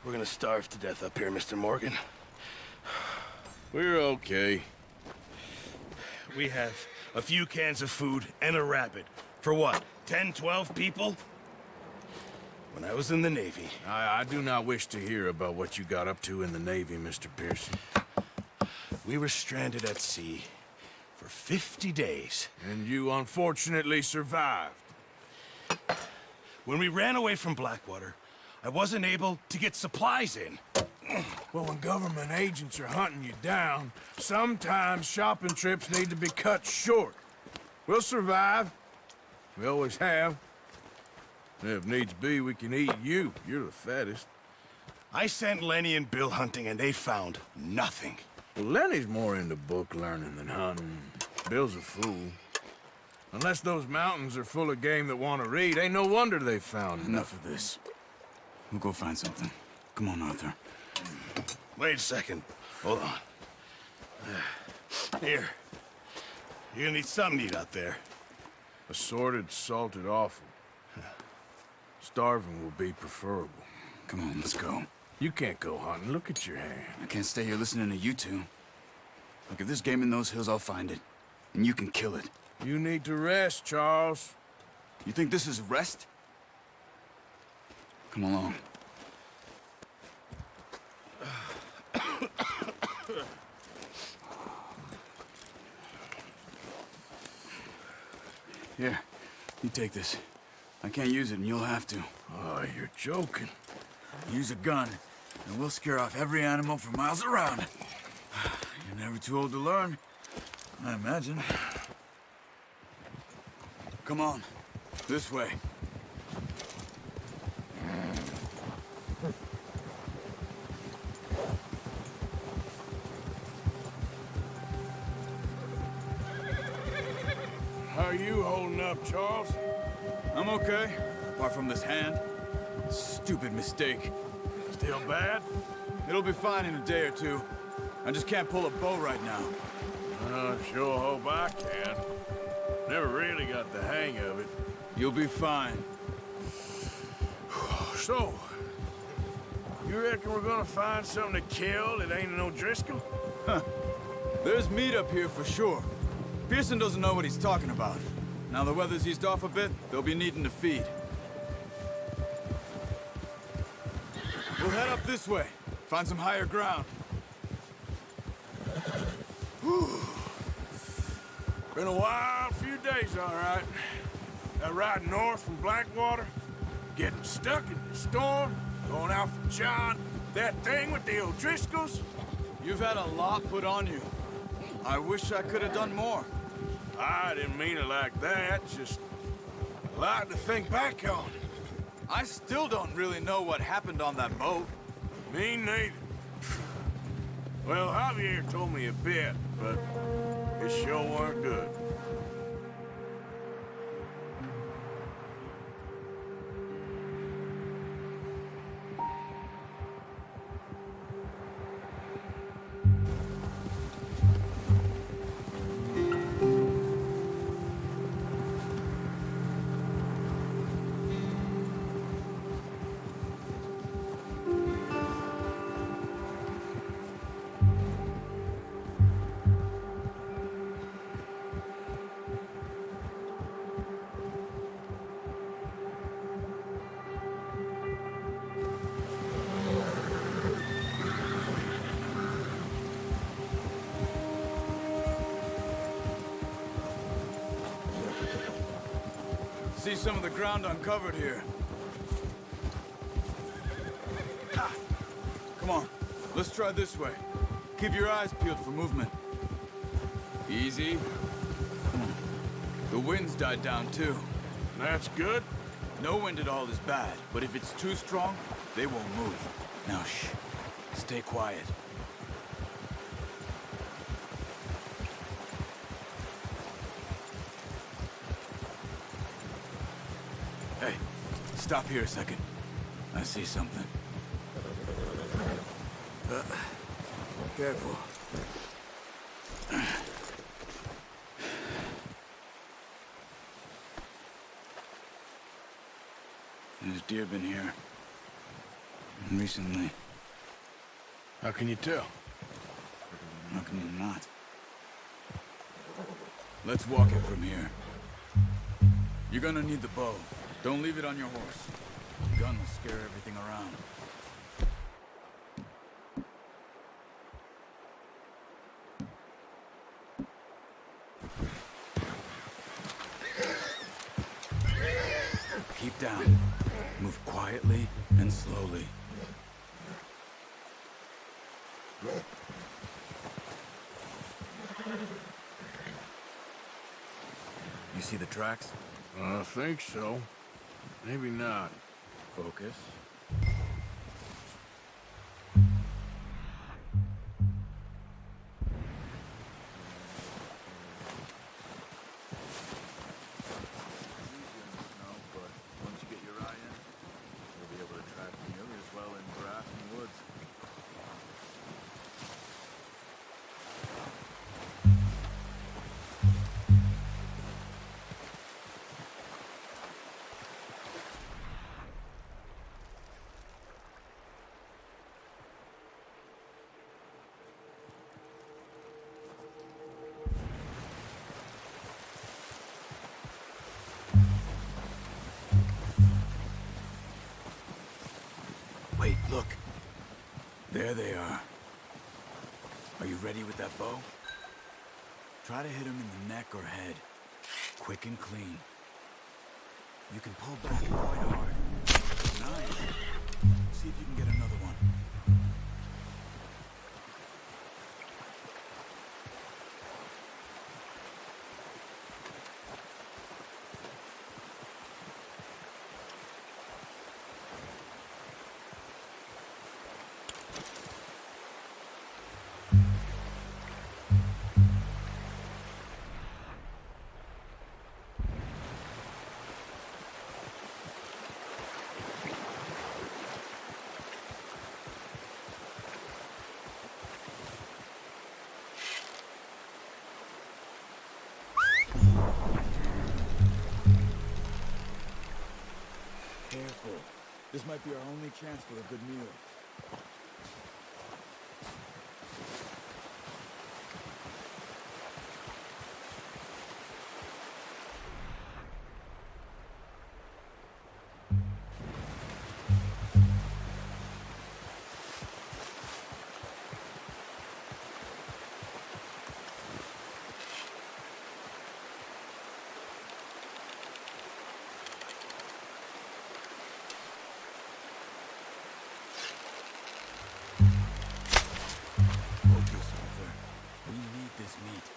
We're gonna starve to death up here, Mr. Morgan. We're okay. We have a few cans of food and a rabbit. For what, 10, 12 people? When I was in the Navy... I do not wish to hear about what you got up to in the Navy, Mr. Pearson. We were stranded at sea for 50 days. And you unfortunately survived. When we ran away from Blackwater, I wasn't able to get supplies in. Well, when government agents are hunting you down, sometimes shopping trips need to be cut short. We'll survive. We always have. And if needs be, we can eat you. You're the fattest. I sent Lenny and Bill hunting, and they found nothing. Well, Lenny's more into book learning than hunting. Bill's a fool. Unless those mountains are full of game that want to read, ain't no wonder they found Enough of this. We'll go find something. Come on, Arthur. Wait a second. Hold on. Here. You're gonna need something to eat out there. Assorted, salted offal. Starving will be preferable. Come on, let's go. You can't go hunting. Look at your hand. I can't stay here listening to you two. Look, if there's game in those hills, I'll find it. And you can kill it. You need to rest, Charles. You think this is rest? Come along. Here, you take this. I can't use it, and you'll have to. Oh, you're joking. Use a gun, and we'll scare off every animal for miles around. You're never too old to learn, I imagine. Come on, this way. How are you holding up, Charles? I'm okay, apart from this hand. Stupid mistake. Still bad? It'll be fine in a day or two. I just can't pull a bow right now. Sure hope I can. Never really got the hang of it. You'll be fine. So, you reckon we're gonna find something to kill that ain't no Driscoll? Huh. There's meat up here for sure. Pearson doesn't know what he's talking about. Now the weather's eased off a bit, they'll be needing to feed. We'll head up this way. Find some higher ground. Whew. Been a wild few days, all right. That ride north from Blackwater, getting stuck in the storm, going out from John, that thing with the O'Driscolls. You've had a lot put on you. I wish I could have done more. I didn't mean it like that, just a lot to think back on. I still don't really know what happened on that boat. Me neither. Well, Javier told me a bit, but it sure weren't good. see some of the ground uncovered here. Ah. Come on, let's try this way. Keep your eyes peeled for movement. Easy. The wind's died down too. That's good. No wind at all is bad, but if it's too strong, they won't move. Now shh. Stay quiet. Hey, stop here a second. I see something. Careful. There's deer been here. Recently. How can you tell? How can you not? Let's walk it from here. You're gonna need the bow. Don't leave it on your horse. The gun will scare everything around. Keep down. Move quietly and slowly. You see the tracks? I think so. Maybe not. Focus. Wait, look. There they are. Are you ready with that bow? Try to hit him in the neck or head. Quick and clean. You can pull back quite hard. Nice. See if you can get another one. Careful. This might be our only chance for a good meal. Focus, Arthur. We need this meat.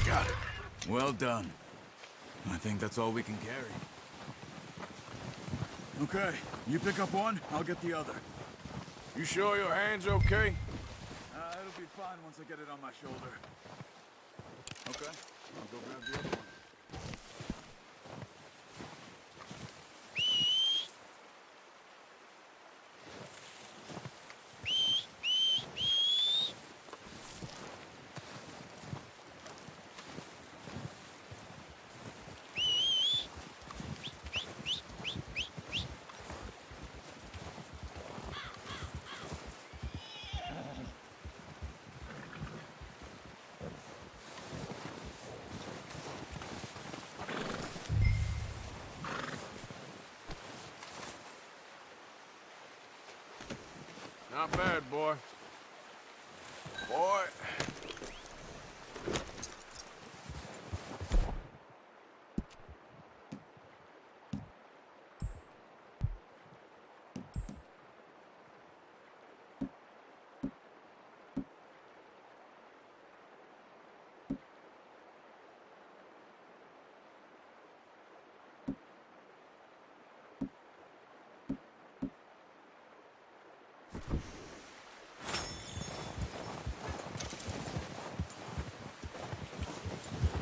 Got it. Well done. I think that's all we can carry. Okay, you pick up one, I'll get the other. You sure your hand's okay? It'll be fine once I get it on my shoulder. Okay, I'll go grab the other one. Not bad, boy. Boy.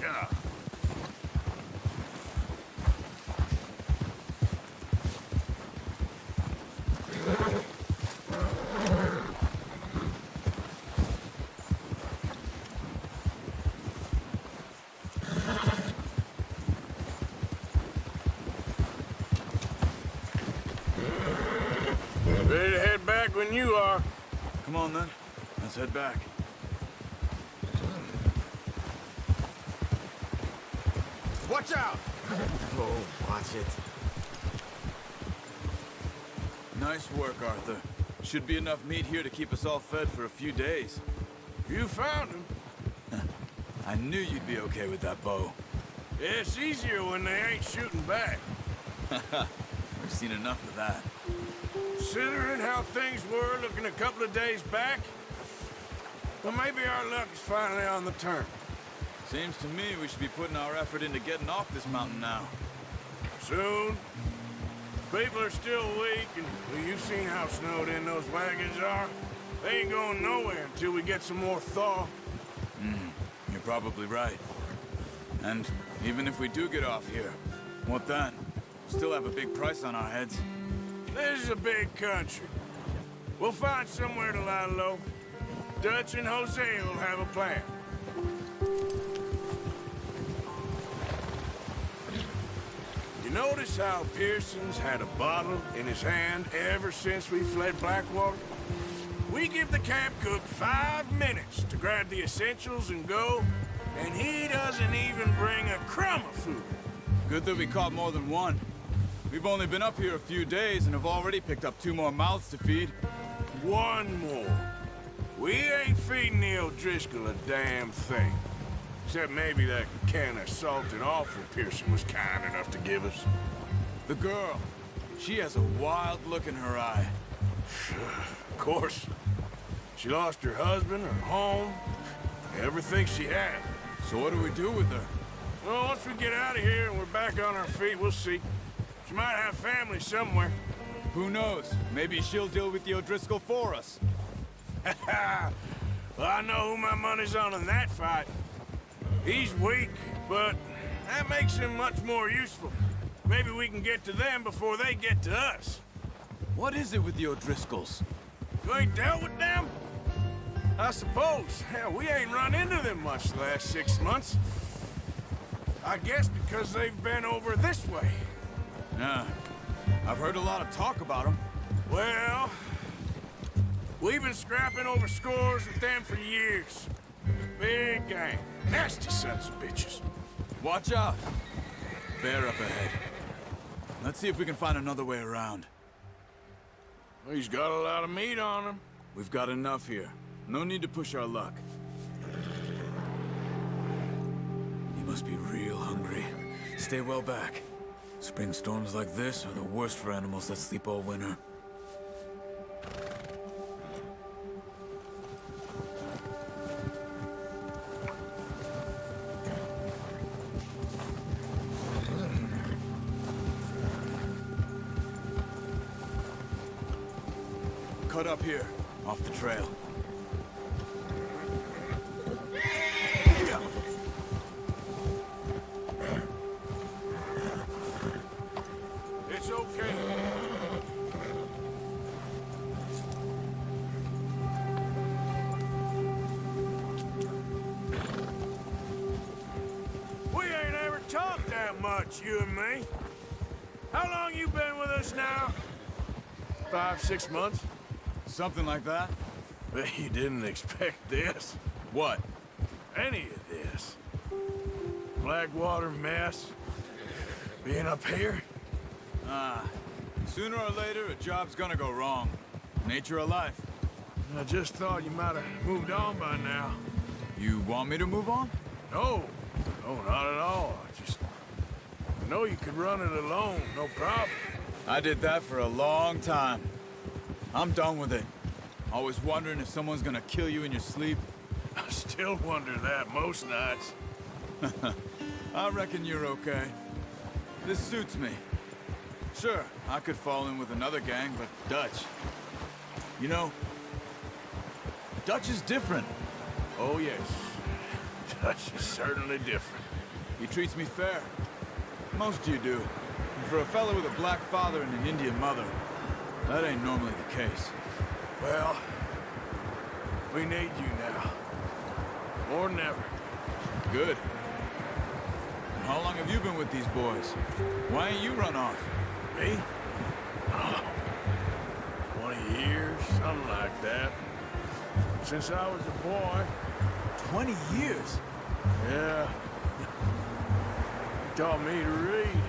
Yeah. Ready to head back when you are. Come on, then. Let's head back. Watch out! Oh, watch it. Nice work, Arthur. Should be enough meat here to keep us all fed for a few days. You found him. I knew you'd be okay with that bow. Yeah, it's easier when they ain't shooting back. We've seen enough of that. Considering how things were looking a couple of days back, well, maybe our luck is finally on the turn. Seems to me we should be putting our effort into getting off this mountain now. Soon. People are still weak, and well, you've seen how snowed in those wagons are. They ain't going nowhere until we get some more thaw. You're probably right. And even if we do get off here, what then? Still have a big price on our heads. This is a big country. We'll find somewhere to lie low. Dutch and Jose will have a plan. You notice how Pearson's had a bottle in his hand ever since we fled Blackwater? We give the camp cook 5 minutes to grab the essentials and go, and he doesn't even bring a crumb of food. Good that we caught more than one. We've only been up here a few days and have already picked up 2 more mouths to feed. One more. We ain't feeding the O'Driscoll a damn thing. Except maybe that can of salted offal Pearson was kind enough to give us. The girl, she has a wild look in her eye. Of course. She lost her husband, her home, everything she had. So what do we do with her? Well, once we get out of here and we're back on our feet, we'll see. She might have family somewhere. Who knows? Maybe she'll deal with the O'Driscoll for us. Well, I know who my money's on in that fight. He's weak, but that makes him much more useful. Maybe we can get to them before they get to us. What is it with the O'Driscolls? You ain't dealt with them? I suppose. Hell, we ain't run into them much the last 6 months. I guess because they've been over this way. Yeah, I've heard a lot of talk about them. Well, we've been scrapping over scores with them for years. Big gang. Nasty sons of bitches. Watch out. Bear up ahead. Let's see if we can find another way around. Well, he's got a lot of meat on him. We've got enough here. No need to push our luck. You must be real hungry. Stay well back. Spring storms like this are the worst for animals that sleep all winter. Cut up here, off the trail. It's okay. We ain't ever talked that much, you and me. How long you been with us now? 5, 6 months? Something like that? Bet you didn't expect this. What? Any of this. Blackwater mess. Being up here. Sooner or later, a job's gonna go wrong. Nature of life. I just thought you might have moved on by now. You want me to move on? No, no, not at all. I know you could run it alone, no problem. I did that for a long time. I'm done with it. Always wondering if someone's gonna kill you in your sleep. I still wonder that most nights. I reckon you're okay. This suits me. Sure, I could fall in with another gang, but Dutch... You know, Dutch is different. Oh, yes. Dutch is certainly different. He treats me fair. Most of you do. And for a fella with a black father and an Indian mother, that ain't normally the case. Well, we need you now. More than ever. Good. And how long have you been with these boys? Why ain't you run off? Me? Oh, 20 years, something like that. Since I was a boy. 20 years? Yeah. Taught me to read.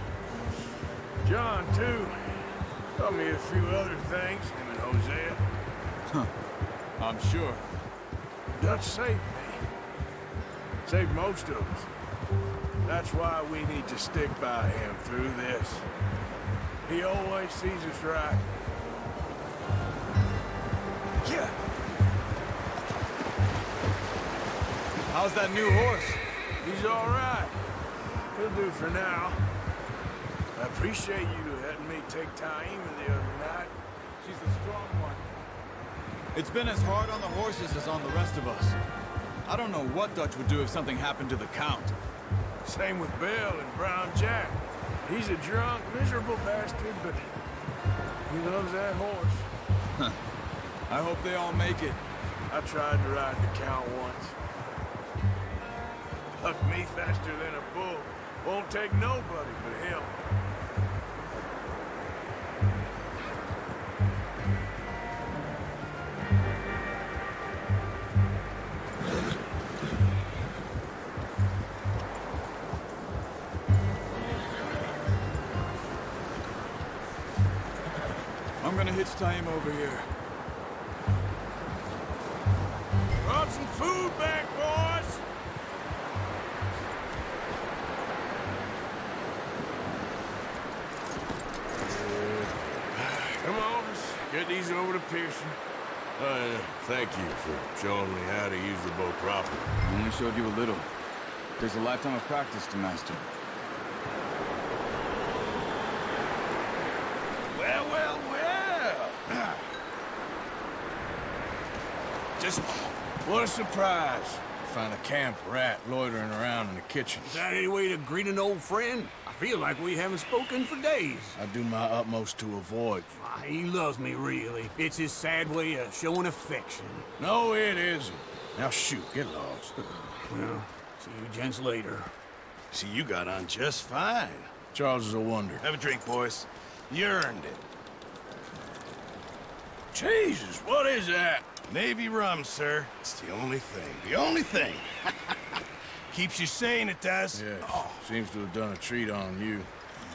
John, too. Taught me a few other things, him and Hosea. Huh. I'm sure. Dutch saved me. Saved most of us. That's why we need to stick by him through this. He always sees us right. Yeah. How's that new horse? He's all right. He'll do for now. I appreciate you letting me take Taima the other night. She's a strong one. It's been as hard on the horses as on the rest of us. I don't know what Dutch would do if something happened to the Count. Same with Bill and Brown Jack. He's a drunk, miserable bastard, but he loves that horse. I hope they all make it. I tried to ride the Count once. Hucked me faster than a bull. Won't take nobody but him. I'm gonna hitch Taima over here. Brought some food back, boys! Come on, let's get these over to Pearson. Thank you for showing me how to use the bow properly. I only showed you a little. There's a lifetime of practice to master. Well, well, well! Just what a surprise. Find a camp rat loitering around in the kitchen. Is that any way to greet an old friend? I feel like we haven't spoken for days. I do my utmost to avoid. He loves me, really. It's his sad way of showing affection. No, it isn't. Now shoot, get lost. Well, see you gents later. See, you got on just fine. Charles is a wonder. Have a drink, boys. You earned it. Jesus, what is that? Navy rum, sir. It's the only thing. The only thing. Keeps you sane, it does. Yeah, seems to have done a treat on you.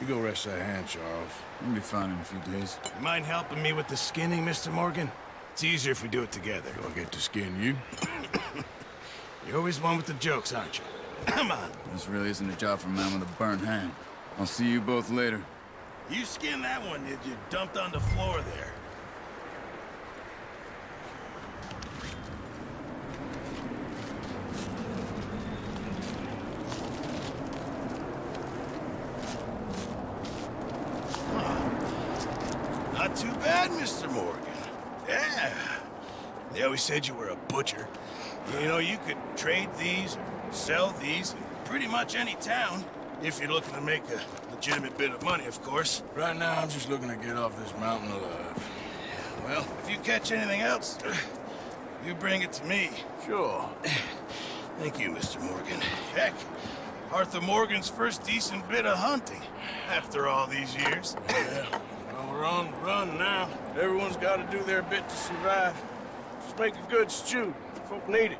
You go rest that hand, Charles. You'll be fine in a few days. You mind helping me with the skinning, Mr. Morgan? It's easier if we do it together. Do I get to skin you? You're always one with the jokes, aren't you? Come on. This really isn't a job for a man with a burnt hand. I'll see you both later. You skinned that one, did you? Dumped on the floor there. Not too bad, Mr. Morgan. Yeah. They always said you were a butcher. You know, you could trade these or sell these in pretty much any town. If you're looking to make a legitimate bit of money, of course. Right now, I'm just looking to get off this mountain alive. Well, if you catch anything else, you bring it to me. Sure. Thank you, Mr. Morgan. Heck, Arthur Morgan's first decent bit of hunting after all these years. Yeah. Well, we're on the run now. Everyone's got to do their bit to survive. Just make a good stew. Folk need it.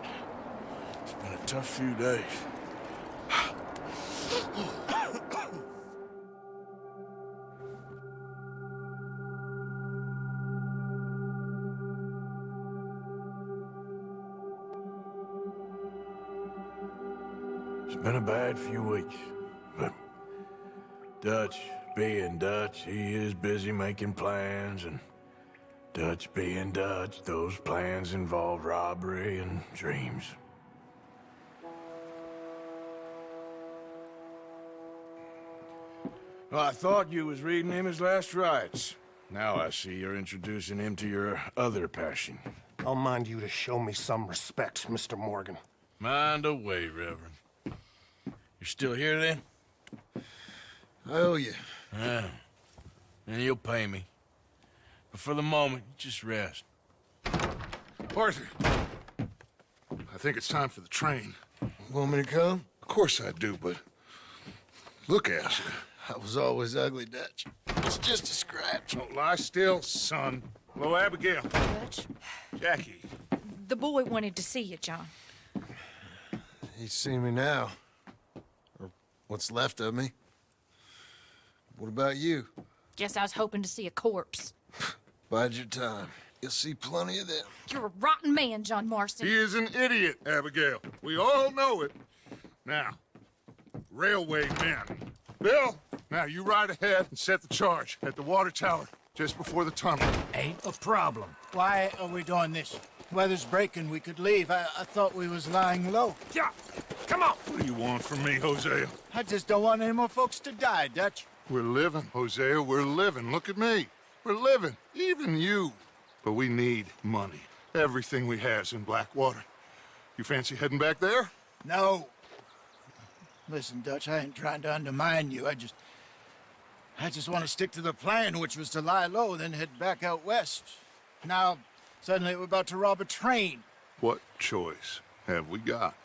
It's been a tough few days. It's been a bad few weeks, but Dutch being Dutch, he is busy making plans, and Dutch being Dutch, those plans involve robbery and dreams. Well, I thought you was reading him his last rites. Now I see you're introducing him to your other passion. I'll mind you to show me some respect, Mr. Morgan. Mind away, Reverend. You're still here, then? I owe you. Yeah. And you'll pay me. But for the moment, just rest. Arthur, I think it's time for the train. Want me to come? Of course I do, but look at you. I was always ugly, Dutch. It's just a scratch. Don't lie still, son. Hello, Abigail. Dutch, Jackie. the boy wanted to see you, John. He's seen me now. Or what's left of me. What about you? Guess I was hoping to see a corpse. Bide your time. You'll see plenty of them. You're a rotten man, John Marston. He is an idiot, Abigail. We all know it. Now, railway men. Bill, now you ride ahead and set the charge at the water tower just before the tunnel. Ain't a problem. Why are we doing this? Weather's breaking, we could leave. I thought we was lying low. Yeah, come on. What do you want from me, Hosea? I just don't want any more folks to die, Dutch. We're living, Hosea, we're living. Look at me. We're living, even you. But we need money. Everything we has in Blackwater. You fancy heading back there? No. Listen, Dutch, I ain't trying to undermine you. I just want to stick to the plan, which was to lie low, then head back out west. Now, suddenly we're about to rob a train. What choice have we got?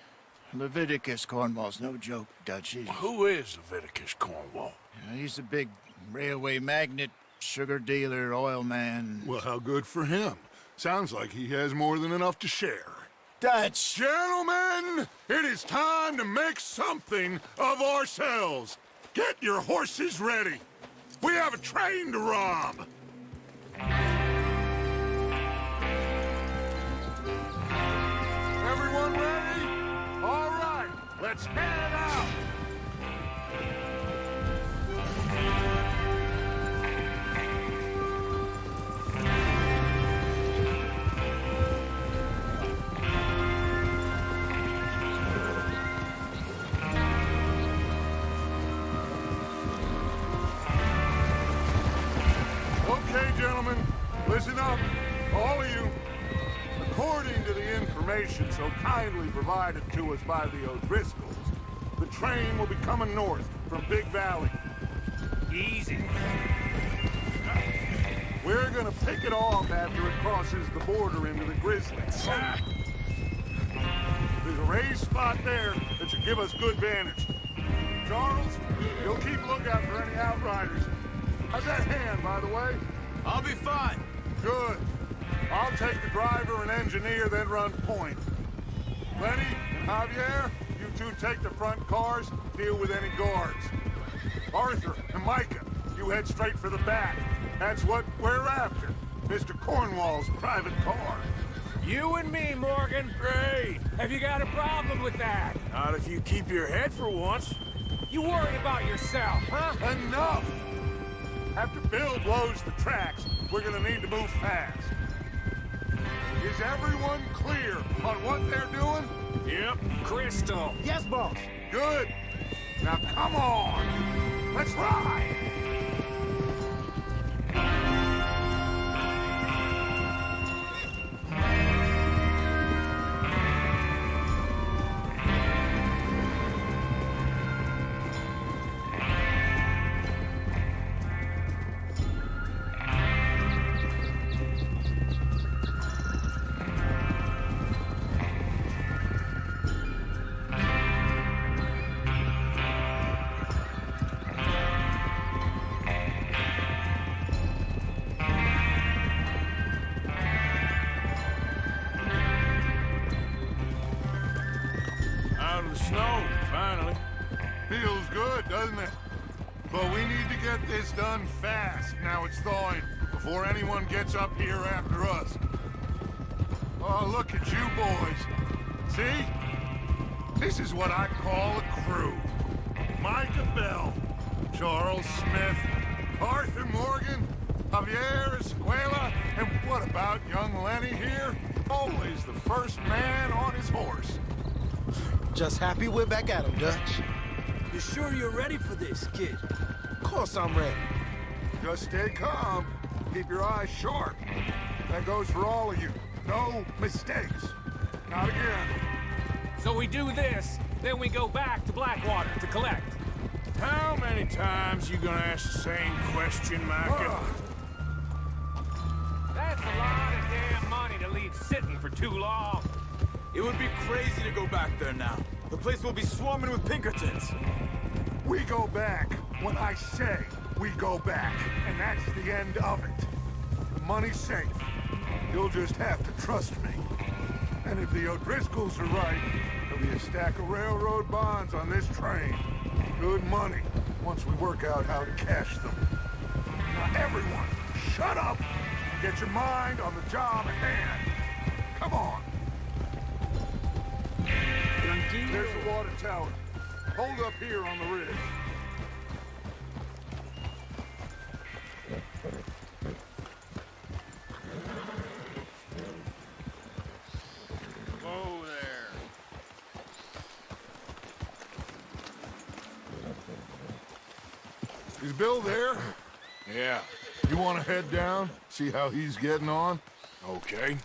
Leviticus Cornwall's no joke, Dutch. Who is Leviticus Cornwall? He's a big railway magnate, sugar dealer, oil man. Well, how good for him. Sounds like he has more than enough to share. Dutch! Gentlemen, it is time to make something of ourselves. Get your horses ready. We have a train to rob. Everyone ready? All right, let's head out. Okay, gentlemen, listen up, all of you. According to the information so kindly provided to us by the O'Driscolls, the train will be coming north from Big Valley. Easy. We're gonna pick it off after it crosses the border into the Grizzlies. There's a raised spot there that should give us good vantage. Charles, you'll keep lookout for any outriders. How's that hand, by the way? I'll be fine. Good. I'll take the driver and engineer, then run point. Lenny and Javier, you two take the front cars, deal with any guards. Arthur and Micah, you head straight for the back. That's what we're after. Mr. Cornwall's private car. You and me, Morgan. Great. Have you got a problem with that? Not if you keep your head for once. You worry about yourself, huh? Enough! After Bill blows the tracks, we're gonna need to move fast. Is everyone clear on what they're doing? Yep. Crystal. Yes, boss. Good. Now come on. Let's ride. Out of the snow, finally. Feels good, doesn't it? But we need to get this done fast. Now it's thawing, before anyone gets up here after us. Oh, look at you boys. See? This is what I call a crew. Micah Bell, Charles Smith, Arthur Morgan, Javier Escuela, and what about young Lenny here? Always the first man on his horse. Just happy we're back at him, Dutch. You sure you're ready for this, kid? Of course I'm ready. Just stay calm. Keep your eyes sharp. That goes for all of you. No mistakes. Not again. So we do this, then we go back to Blackwater to collect. How many times you gonna ask the same question, Micah? That's a lot of damn money to leave sitting for too long. It would be crazy to go back there now. The place will be swarming with Pinkertons. We go back when I say we go back, and that's the end of it. The money's safe. You'll just have to trust me. And if the O'Driscolls are right, there'll be a stack of railroad bonds on this train. Good money, once we work out how to cash them. Now everyone, shut up and get your mind on the job at hand. Come on. There's the water tower. Hold up here on the ridge. Whoa there. Is Bill there? Yeah, You want to head down, see how he's getting on? okay.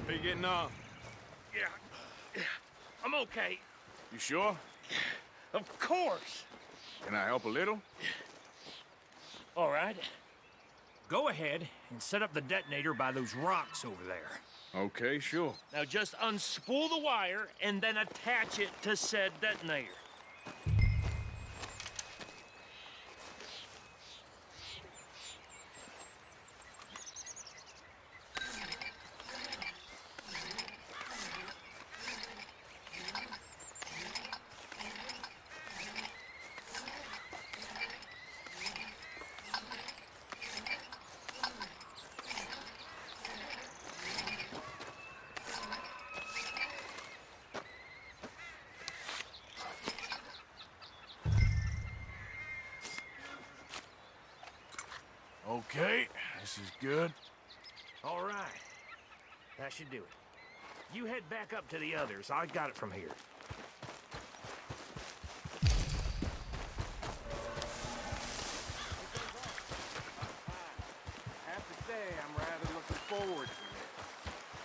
How you getting on? Yeah, I'm okay. You sure? Of course. Can I help a little? All right. Go ahead and set up the detonator by those rocks over there. Okay, sure. Now just unspool the wire and then attach it to said detonator. Okay, this is good. All right. That should do it. You head back up to the others. I got it from here. I have to say, I'm rather looking forward to it.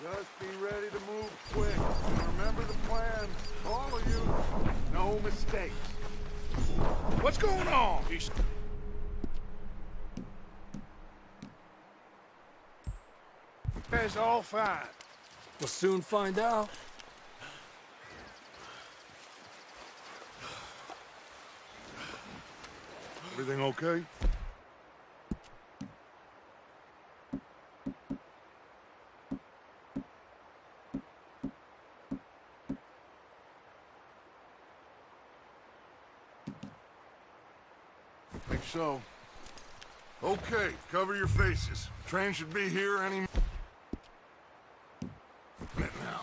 Just be ready to move quick. And remember the plan. All of you, no mistakes. What's going on? It's all fine. We'll soon find out. Everything okay? Think so. Okay, cover your faces. Train should be here any minute now.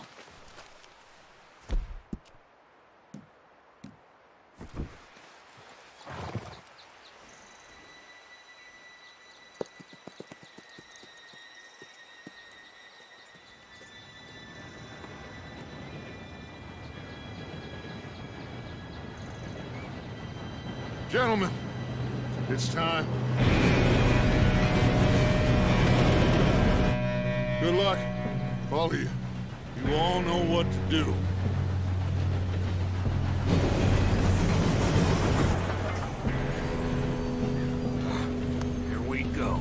Gentlemen, it's time. Good luck. All of you. You all know what to do. Here we go.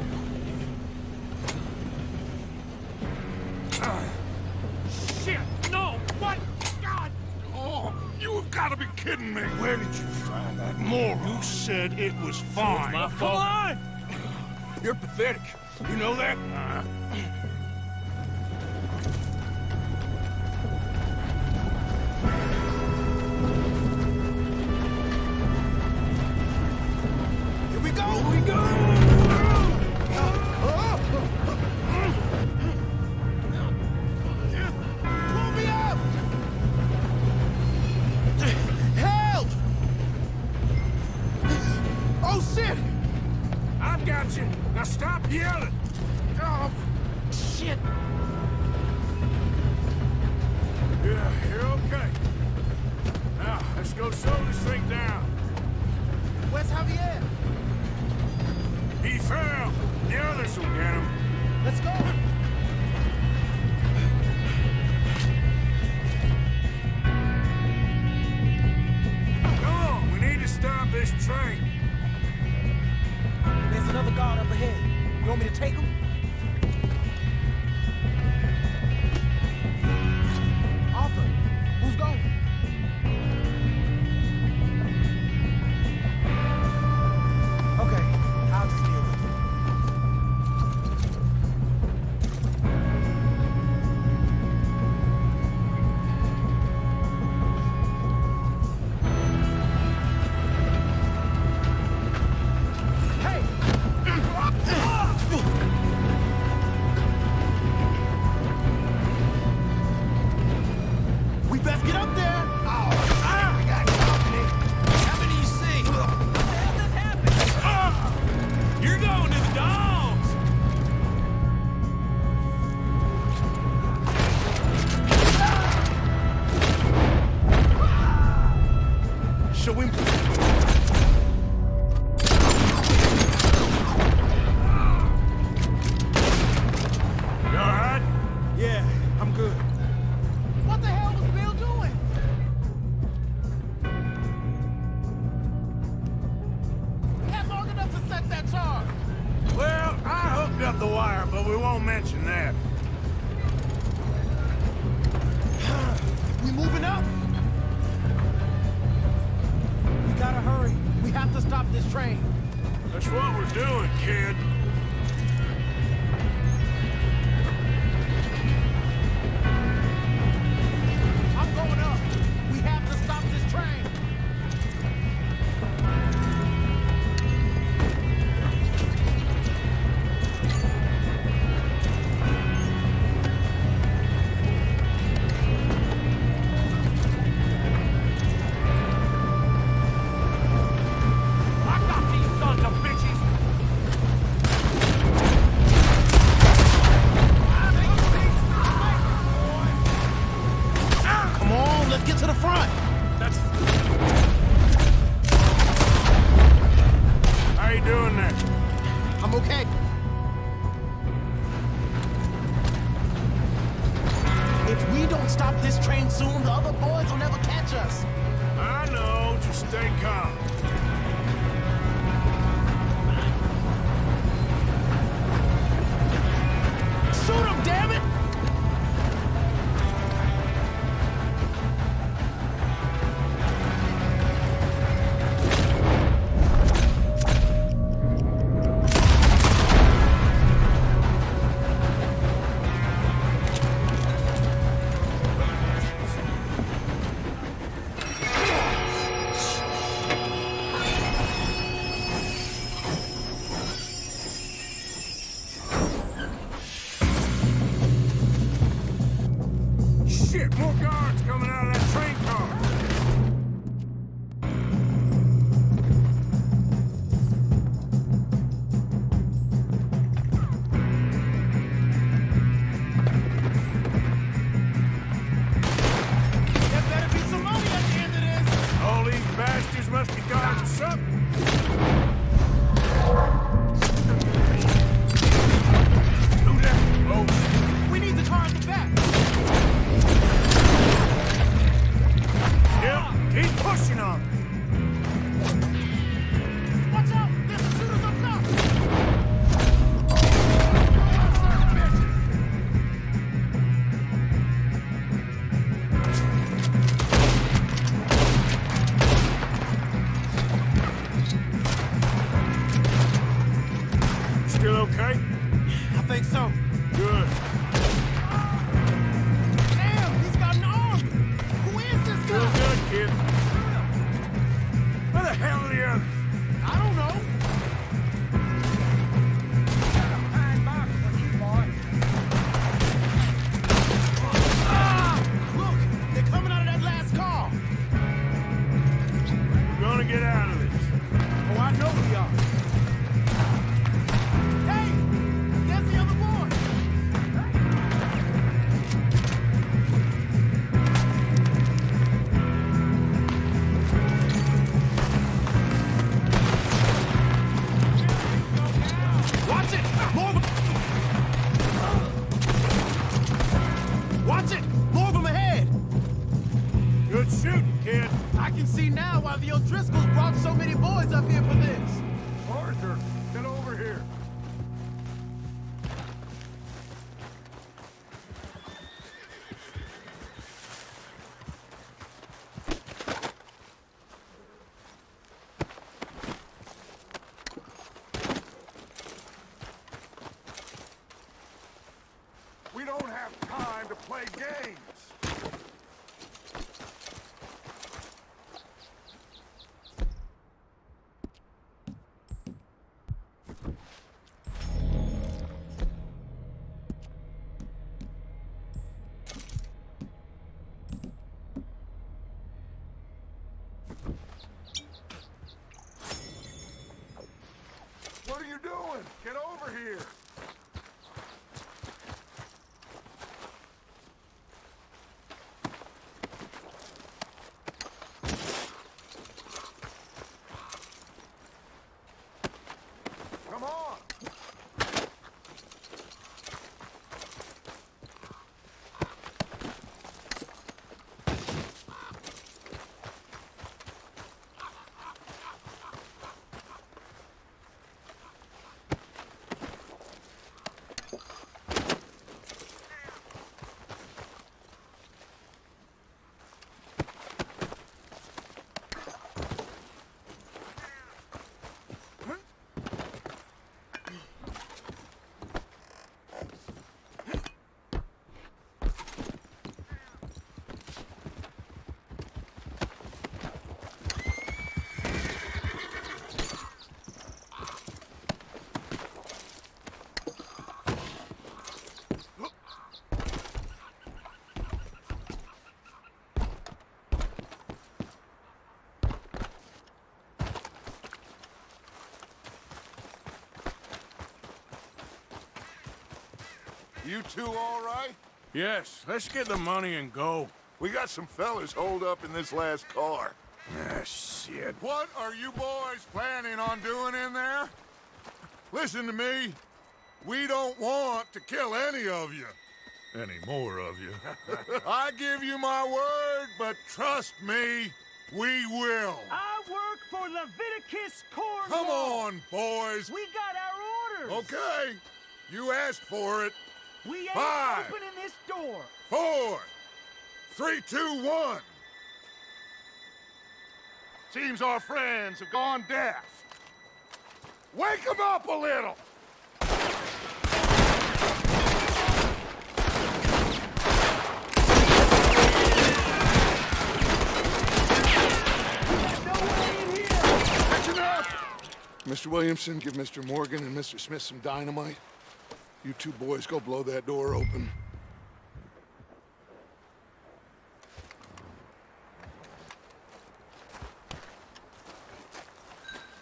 Shit! No! What? God! Oh, you have got to be kidding me. Where did you find that moron? You said it was fine. my Come fault. on! You're pathetic. You know that? Here we go! Here we go! Pull me up! Help! Oh, shit! I've got you. Now stop yelling. Oh, Shit! yeah, you're okay. Now, let's go slow this thing down. Where's Javier? He fell. The others will get him. Let's go! Come on, we need to stop this train. There's another guard up ahead. You want me to take him? Arthur, who's going? Okay, I'll just deal with it. Hey! We best get up there! I got company! How many you see? What the hell just happened? You're going to the dogs! Show him. You all right? Yeah, I'm good. What the hell was Bill doing? Had long enough to set that charge. Well, I hooked up the wire, but we won't mention that. We moving up? We gotta hurry. We have to stop this train. That's what we're doing, kid. I'm going up. We have to stop this train. I got these sons of bitches! Come on, let's get to the front. How you doing there? I'm okay. If we don't stop this train soon, the other boys will never catch us. I know. Just stay calm. Shoot him, damn it! Shit, more guards coming out of that train car. There better be some money at the end of this. All these bastards must be guarding something. Who that? Oh, We pushing on me. Watch out! There's some shooters up top! Still okay? I think so. Good. Damn, he's got an army! Who is this Still guy? good, kid. Where the hell are the others? I don't know. Ah! Look, they're coming out of that last car. We're gonna get out of this. Oh, I know we are. Hey, there's the other boy. Watch it! More of them! Watch it! More of them ahead! Good shooting, kid. I can see now why the O'Driscolls brought so many boys up here for this. Arthur, get over here. We don't have time to play games. What are you doing? Get over here. Come on. You two all right? Yes, let's get the money and go. We got some fellas holed up in this last car. Ah, shit. What are you boys planning on doing in there? Listen to me. We don't want to kill any of you. Any more of you. I give you my word, but trust me, we will. I work for Leviticus Cornwall. Come on, boys. We got our orders. Okay. You asked for it. We ain't 5, opening this door. 4, 3, 2, 1. Seems our friends have gone deaf. Wake them up a little. That's enough. Mr. Williamson, give Mr. Morgan and Mr. Smith some dynamite. You two boys go blow that door open.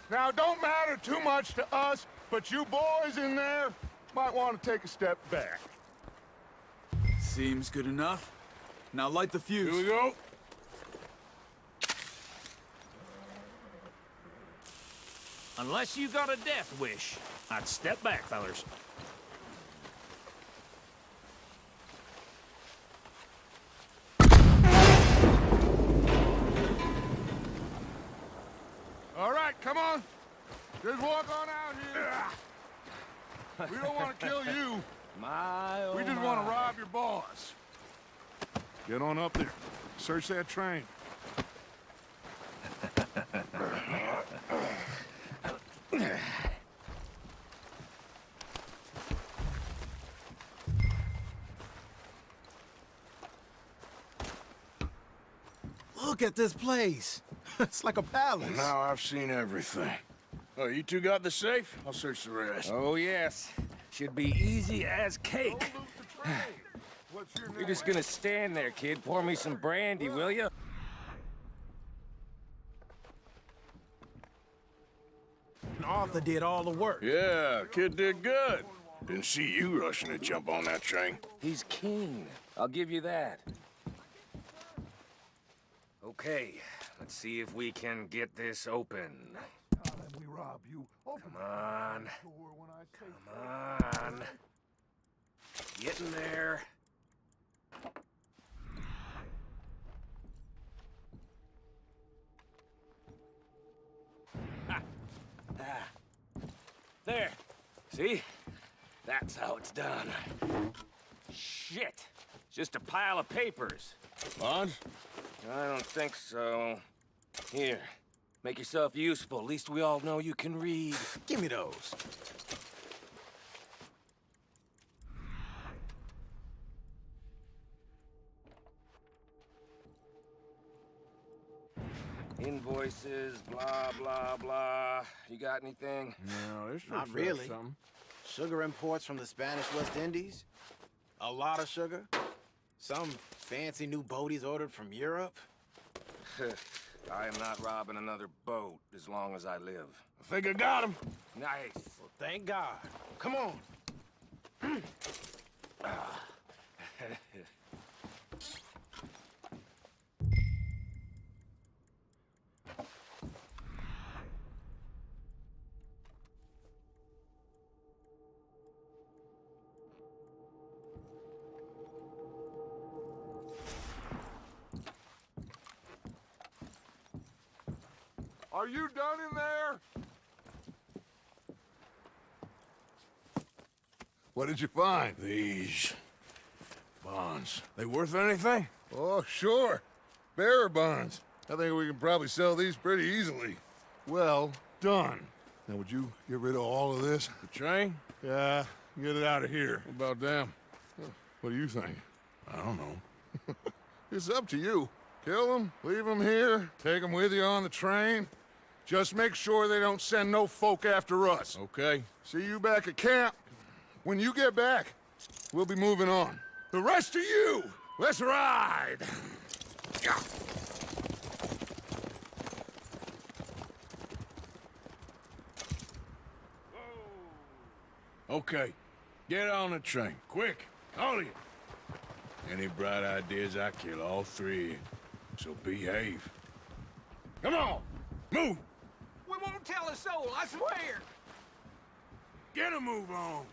Now, don't matter too much to us, but you boys in there might want to take a step back. Seems good enough. Now light the fuse. Here we go. Unless you got a death wish, I'd step back, fellers. right, come on. Just walk on out here. We don't want to kill you. We just want to rob your boss. Get on up there. Search that train. Look at this place. It's like a palace. Now I've seen everything. Oh, you two got the safe? I'll search the rest. Oh, yes. Should be easy as cake. Don't lose the train. What's your name? You're just gonna stand there, kid. Pour me some brandy, will you? Arthur did all the work. Yeah, kid did good. Didn't see you rushing to jump on that train. He's keen. I'll give you that. Okay, let's see if we can get this open. We rob you. Open Come on. the door when I say Come on. Get in there. Ha. Ah. There. See? That's how it's done. Shit. It's just a pile of papers. Bonds? I don't think so. Here. Make yourself useful. At least we all know you can read. Give me those. Invoices, blah, blah, blah. You got anything? No, this Not looks really. like something. Sugar imports from the Spanish West Indies. A lot of sugar. Some fancy new boat he's ordered from Europe. I am not robbing another boat as long as I live. I think I got him. Nice. Well, thank God. Come on. Are you done in there? What did you find? These bonds. They worth anything? Oh, sure. Bearer bonds. I think we can probably sell these pretty easily. Well done. Now, would you get rid of all of this? The train? Yeah, get it out of here. What about them? What do you think? I don't know. It's up to you. Kill them, leave them here, take them with you on the train. Just make sure they don't send no folk after us. Okay. See you back at camp. When you get back, we'll be moving on. The rest of you, let's ride! Okay. Get on the train. Quick. All of you. Any bright ideas, I kill all three of you. So behave. Come on! Move! We won't tell a soul, I swear. Get a move on!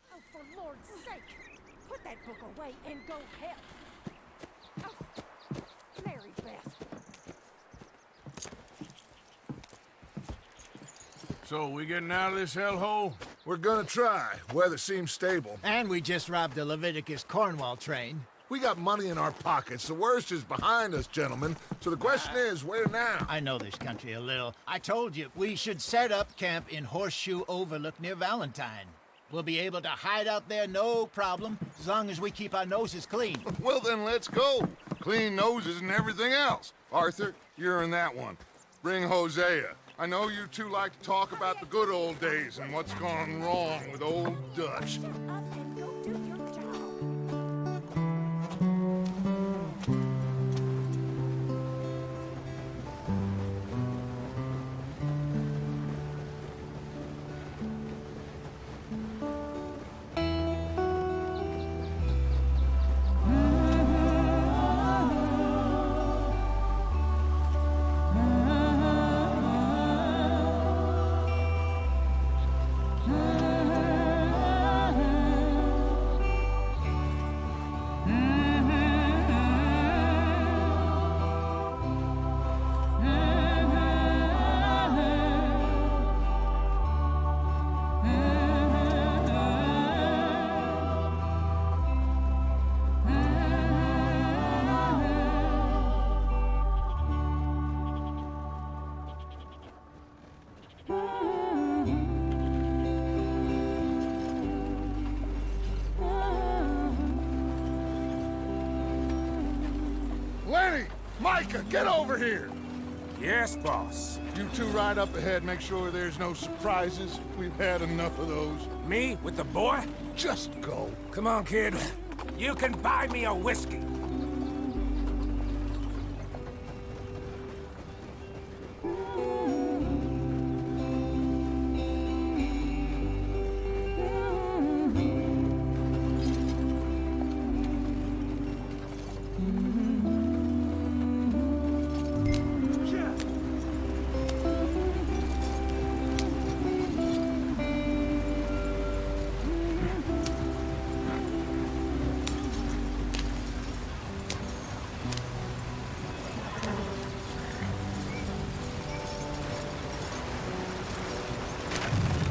Oh, for Lord's sake! Put that book away and go help! Oh, Mary Beth! So, we getting out of this hellhole? We're gonna try. Weather seems stable. And we just robbed the Leviticus Cornwall train. We got money in our pockets. The worst is behind us, gentlemen. So the question is, where now? I know this country a little. I told you, we should set up camp in Horseshoe Overlook near Valentine. We'll be able to hide out there, no problem, as long as we keep our noses clean. Well, then let's go. Clean noses and everything else. Arthur, you're in that one. Bring Hosea. I know you two like to talk about the good old days and what's gone wrong with old Dutch. Lenny! Micah, get over here! Yes, boss. You two ride up ahead, make sure there's no surprises. We've had enough of those. Me with the boy? Just go. Come on, kid. You can buy me a whiskey.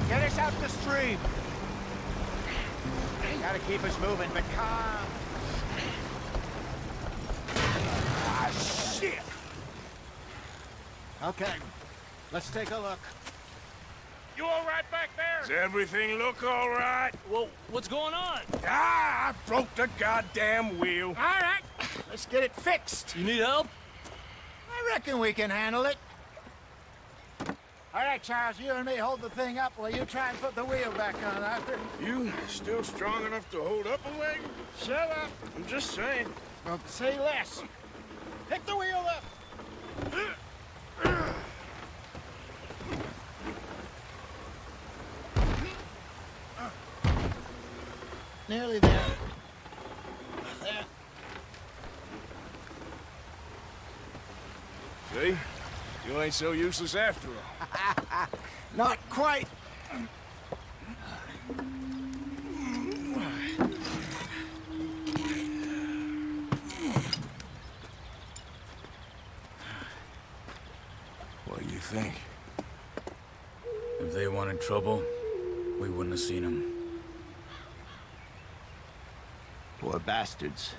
Get us out the stream. Gotta keep us moving, but calm. Ah, shit! Okay, let's take a look. You all right back there? Does everything look all right? Well, what's going on? Ah, I broke the goddamn wheel. All right, let's get it fixed. You need help? I reckon we can handle it. All right, Charles, you and me hold the thing up while you try and put the wheel back on, Arthur. You still strong enough to hold up a wagon? Shut up. I'm just saying. Well, say less. Pick the wheel up. Nearly there. There. See? You ain't so useless after all. Not quite. What do you think? If they wanted trouble, we wouldn't have seen them. Poor bastards.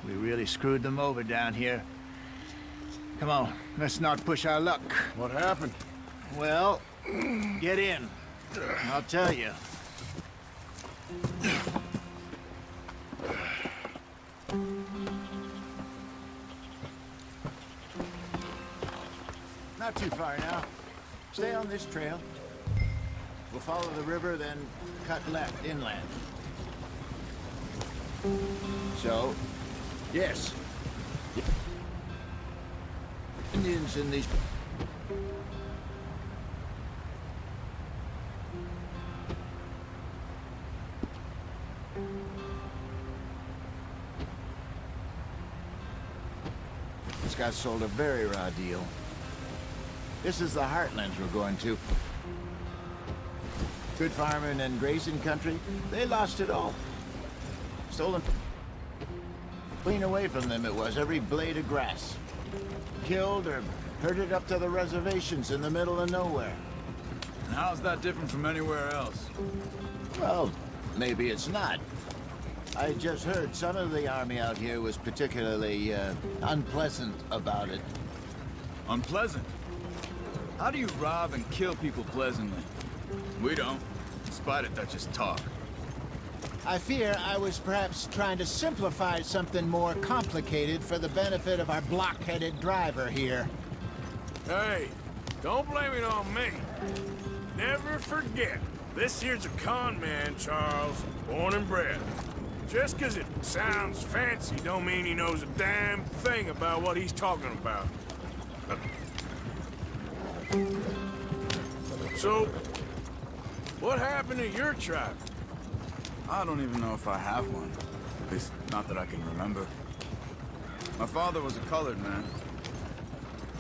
We really screwed them over down here. Come on, let's not push our luck. What happened? Well, get in. I'll tell you. Not too far now. Stay on this trail. We'll follow the river, then cut left inland. So, yes. Indians in these... This guy sold a very raw deal. This is the heartlands we're going to. Good farming and grazing country, they lost it all. Stolen... Clean away from them it was, every blade of grass. Killed or herded up to the reservations in the middle of nowhere. how's that different from anywhere else? Well, maybe it's not. I just heard some of the army out here was particularly unpleasant about it. Unpleasant? How do you rob and kill people pleasantly? We don't, in spite of Dutch's talk. I fear I was perhaps trying to simplify something more complicated for the benefit of our block-headed driver here. Hey, don't blame it on me. Never forget, this here's a con man, Charles, born and bred. Just 'cause it sounds fancy don't mean he knows a damn thing about what he's talking about. So, what happened to your tribe? I don't even know if I have one. At least, not that I can remember. My father was a colored man.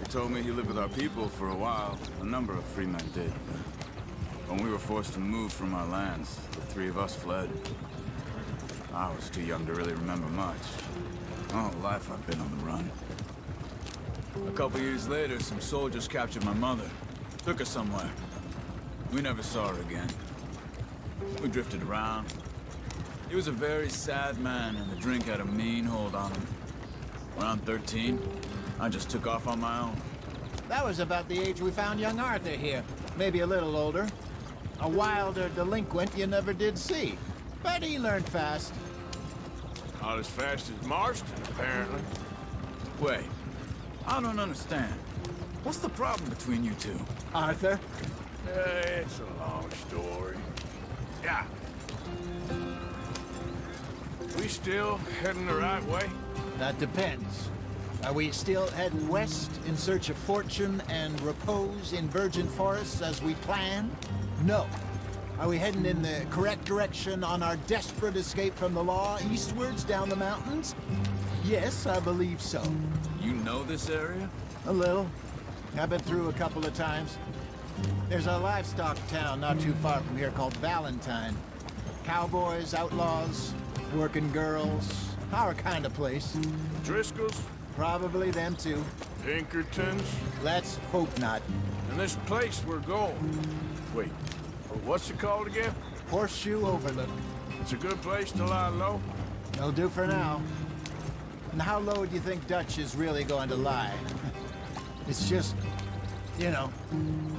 He told me he lived with our people for a while. A number of free men did. When we were forced to move from our lands, the three of us fled. I was too young to really remember much. All life I've been on the run. A couple years later, some soldiers captured my mother. Took her somewhere. We never saw her again. We drifted around. He was a very sad man, and the drink had a mean hold on him. Around 13, I just took off on my own. That was about the age we found young Arthur here. Maybe a little older. A wilder delinquent you never did see. But he learned fast. Not as fast as Marston, apparently. Wait, I don't understand. What's the problem between you two? Arthur? It's a long story. Yeah. We still heading the right way? That depends. Are we still heading west in search of fortune and repose in virgin forests as we planned? No. Are we heading in the correct direction on our desperate escape from the law eastwards down the mountains? Yes, I believe so. You know this area? A little. I've been through a couple of times. There's a livestock town not too far from here called Valentine. Cowboys, outlaws, working girls, our kind of place. Driscoll's? Probably them too. Pinkertons? Let's hope not. And this place we're going. Wait, what's it called again? Horseshoe Overlook. It's a good place to lie low? It'll do for now. And how low do you think Dutch is really going to lie? It's just, you know,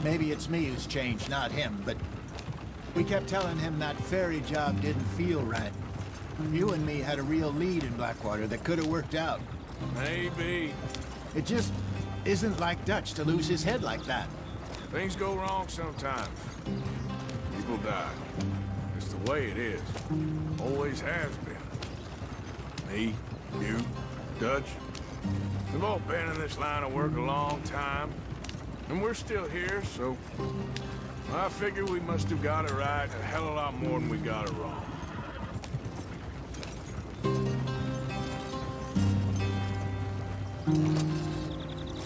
maybe it's me who's changed, not him, but we kept telling him that ferry job didn't feel right. You and me had a real lead in Blackwater that could have worked out. Maybe. It just isn't like Dutch to lose his head like that. Things go wrong sometimes. People die. It's the way it is. Always has been. Me, you, Dutch. We've all been in this line of work a long time. And we're still here, so I figure we must have got it right a hell of a lot more than we got it wrong.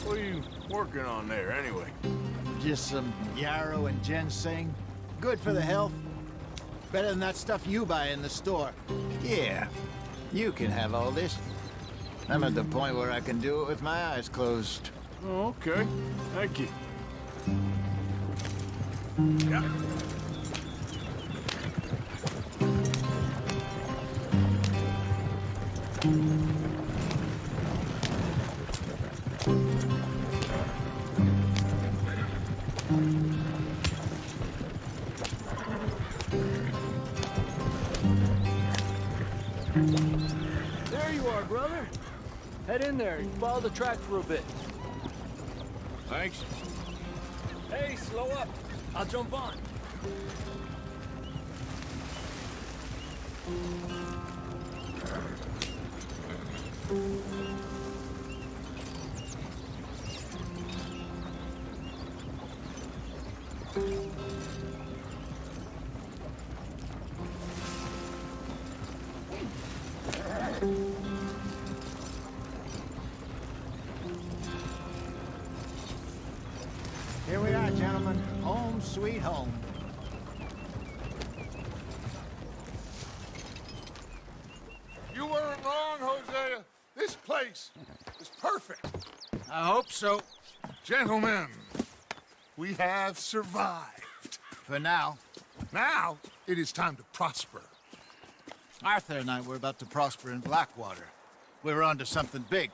What are you working on there, anyway? Just some yarrow and ginseng. Good for the health. Better than that stuff you buy in the store. Yeah, you can have all this. I'm at the point where I can do it with my eyes closed. Oh, okay. Thank you. Yeah. There you are, brother. Head in there and follow the track for a bit. Thanks. Hey, slow up. I'll jump on. Here we are, gentlemen. Home sweet home. You weren't wrong, Hosea. This place is perfect. I hope so. Gentlemen, we have survived. For now. Now, it is time to prosper. Arthur and I were about to prosper in Blackwater. We were onto something big.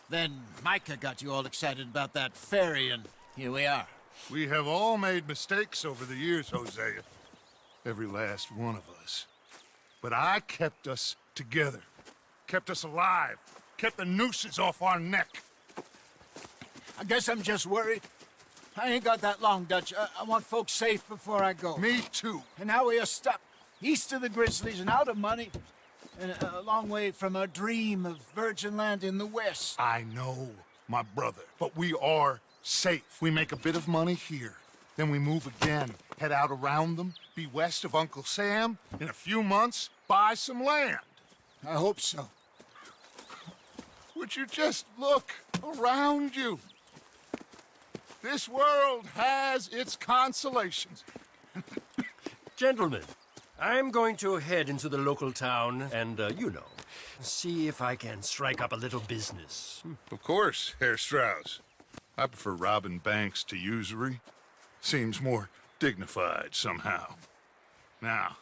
Then Micah got you all excited about that ferry, and here we are. We have all made mistakes over the years, Hosea. Every last one of us. But I kept us together. Kept us alive. Kept the nooses off our neck. I guess I'm just worried. I ain't got that long, Dutch. I want folks safe before I go. Me too. And now we are stuck. East of the Grizzlies and out of money. And a long way from a dream of virgin land in the west. I know, my brother. But we are safe. We make a bit of money here. Then we move again. Head out around them. Be west of Uncle Sam. In a few months, buy some land. I hope so. Would you just look around you? This world has its consolations. Gentlemen, I'm going to head into the local town and, see if I can strike up a little business. Of course, Herr Strauss. I prefer robbing banks to usury. Seems more dignified somehow. Now,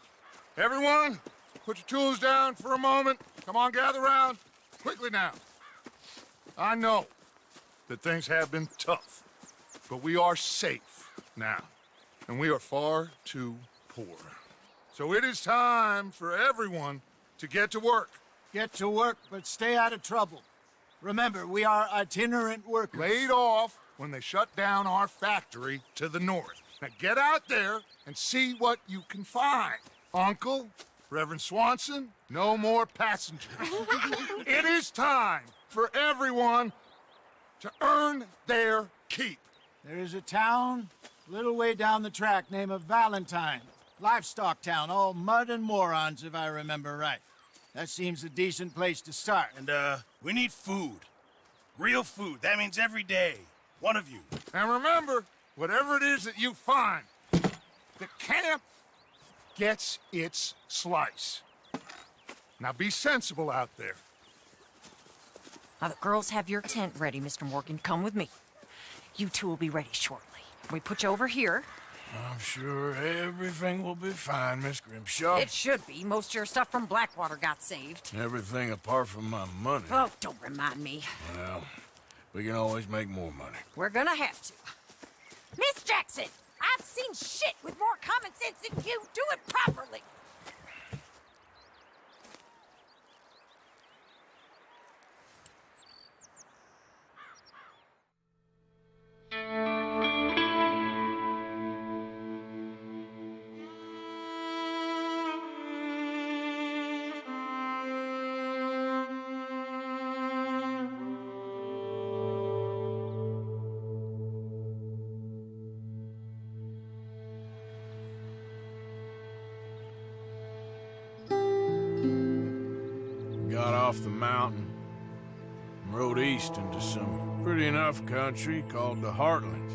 everyone, put your tools down for a moment. Come on, gather round. Quickly now. I know that things have been tough, but we are safe now, and we are far too poor. So it is time for everyone to get to work. Get to work, but stay out of trouble. Remember, we are itinerant workers. Laid off when they shut down our factory to the north. Now get out there and see what you can find. Uncle, Reverend Swanson, no more passengers. It is time for everyone to earn their keep. There is a town a little way down the track named Valentine. Livestock town, all mud and morons, if I remember right. That seems a decent place to start. And, we need food. Real food. That means every day. One of you. And remember, whatever it is that you find, the camp gets its slice. Now be sensible out there. Now, the girls have your tent ready, Mr. Morgan. Come with me. You two will be ready shortly. We put you over here. I'm sure everything will be fine, Miss Grimshaw. It should be. Most of your stuff from Blackwater got saved. Everything apart from my money. Oh, don't remind me. Well, we can always make more money. We're gonna have to. Miss Jackson, I've seen shit with more common sense than you. Do it properly. Got off the mountain and rode east into some pretty enough country called the Heartlands.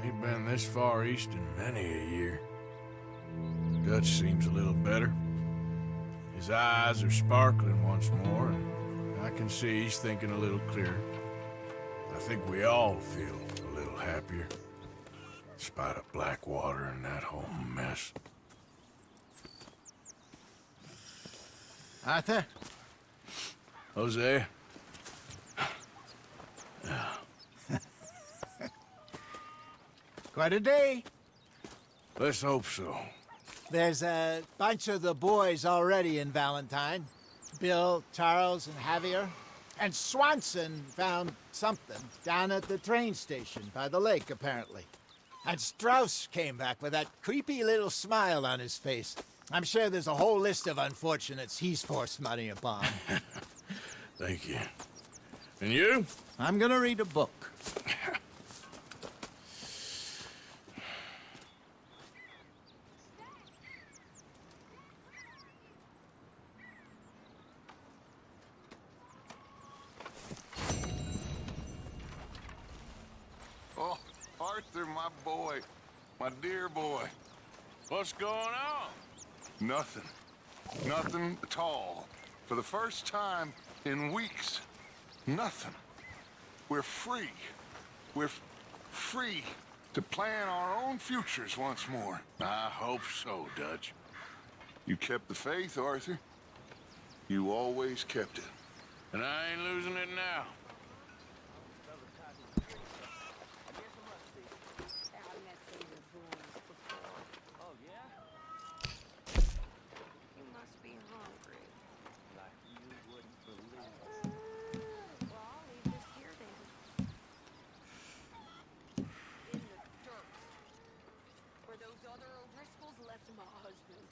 Ain't been this far east in many a year. Dutch seems a little better. His eyes are sparkling once more, and I can see he's thinking a little clearer. I think we all feel a little happier, in spite of Blackwater and that whole mess. Arthur? Jose? Quite a day. Let's hope so. There's a bunch of the boys already in Valentine. Bill, Charles, and Javier. And Swanson found something down at the train station by the lake, apparently. And Strauss came back with that creepy little smile on his face. I'm sure there's a whole list of unfortunates he's forced money upon. Thank you. And you? I'm gonna read a book. Oh, Arthur, my boy. My dear boy. What's going on? Nothing. Nothing at all. For the first time in weeks, nothing. We're free. We're free To plan our own futures once more. I hope so, Dutch. You kept the faith, Arthur. You always kept it. And I ain't losing it now. Oh, yeah? You must be hungry. Like you wouldn't believe. Well, I'll leave this here then. In the dirt. Where those other O'Driscolls left my husband.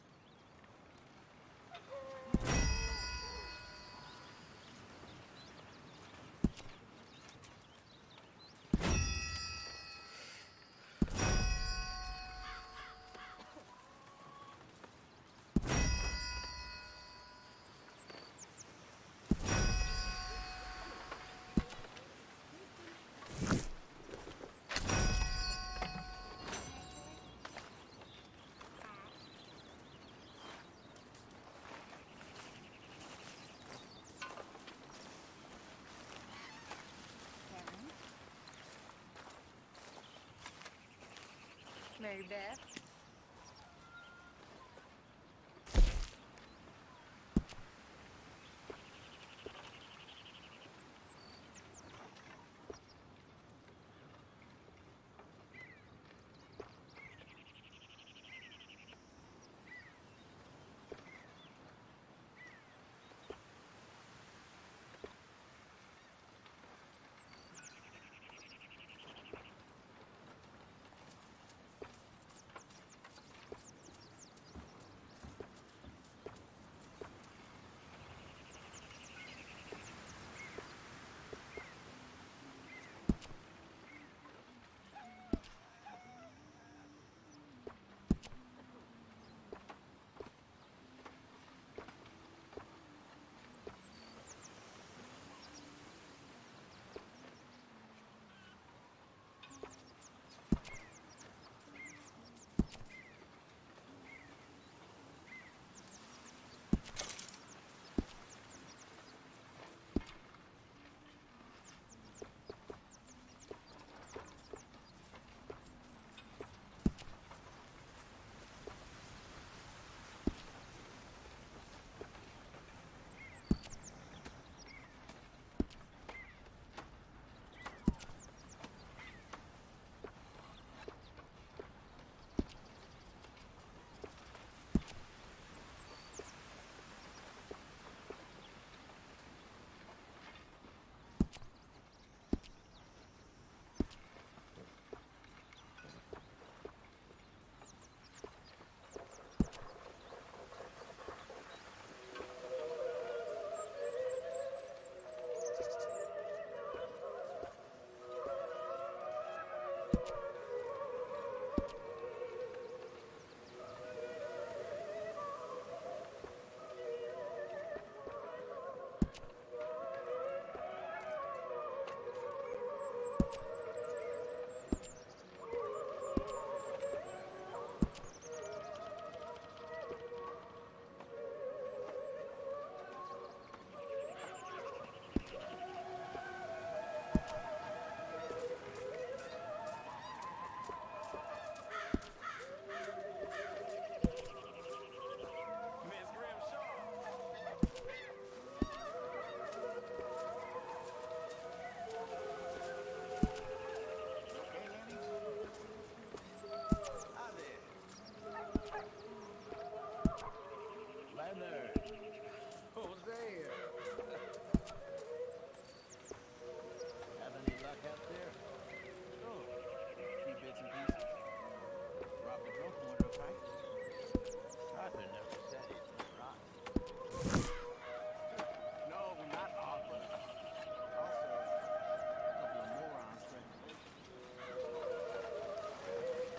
Mary Beth?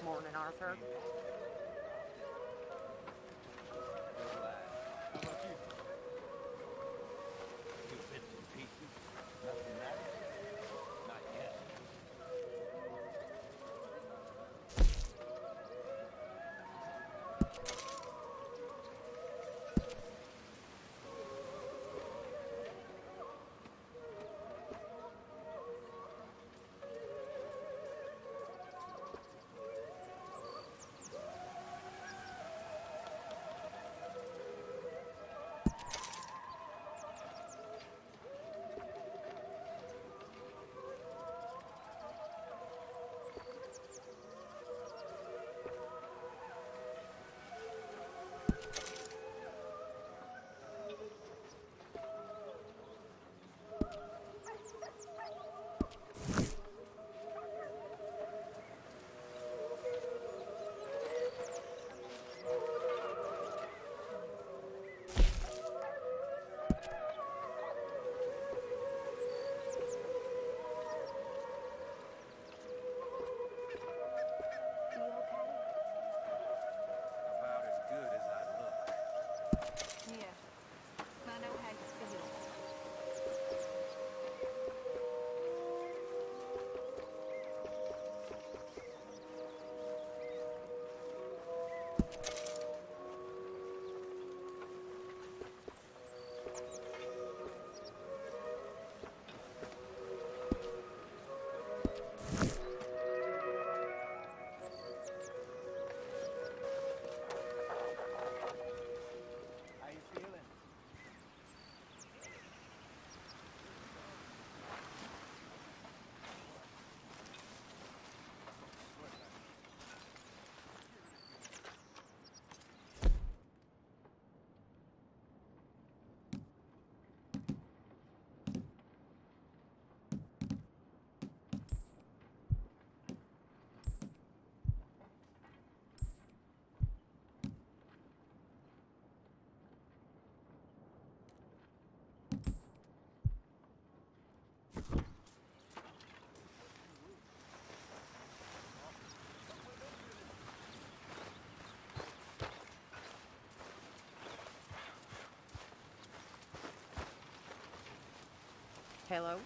Morning, Arthur. How about you? Few bits and pieces. Nothing matters. Not yet. How you feeling? Hello?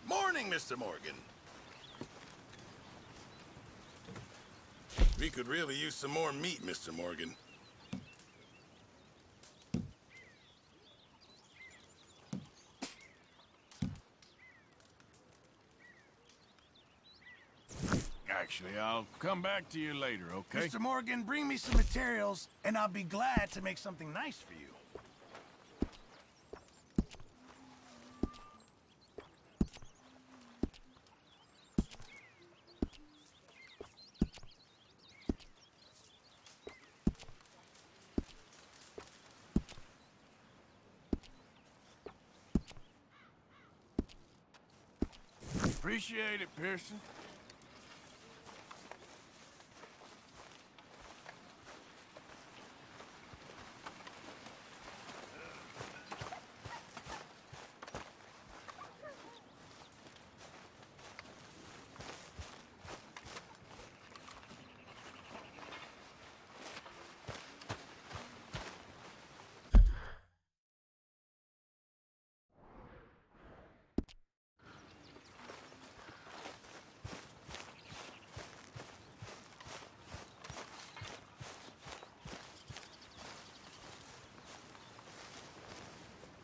Morning, Mr. Morgan. We could really use some more meat, Mr. Morgan. Actually, I'll come back to you later, okay? Mr. Morgan, bring me some materials, and I'll be glad to make something nice for you. Appreciate it, Pearson.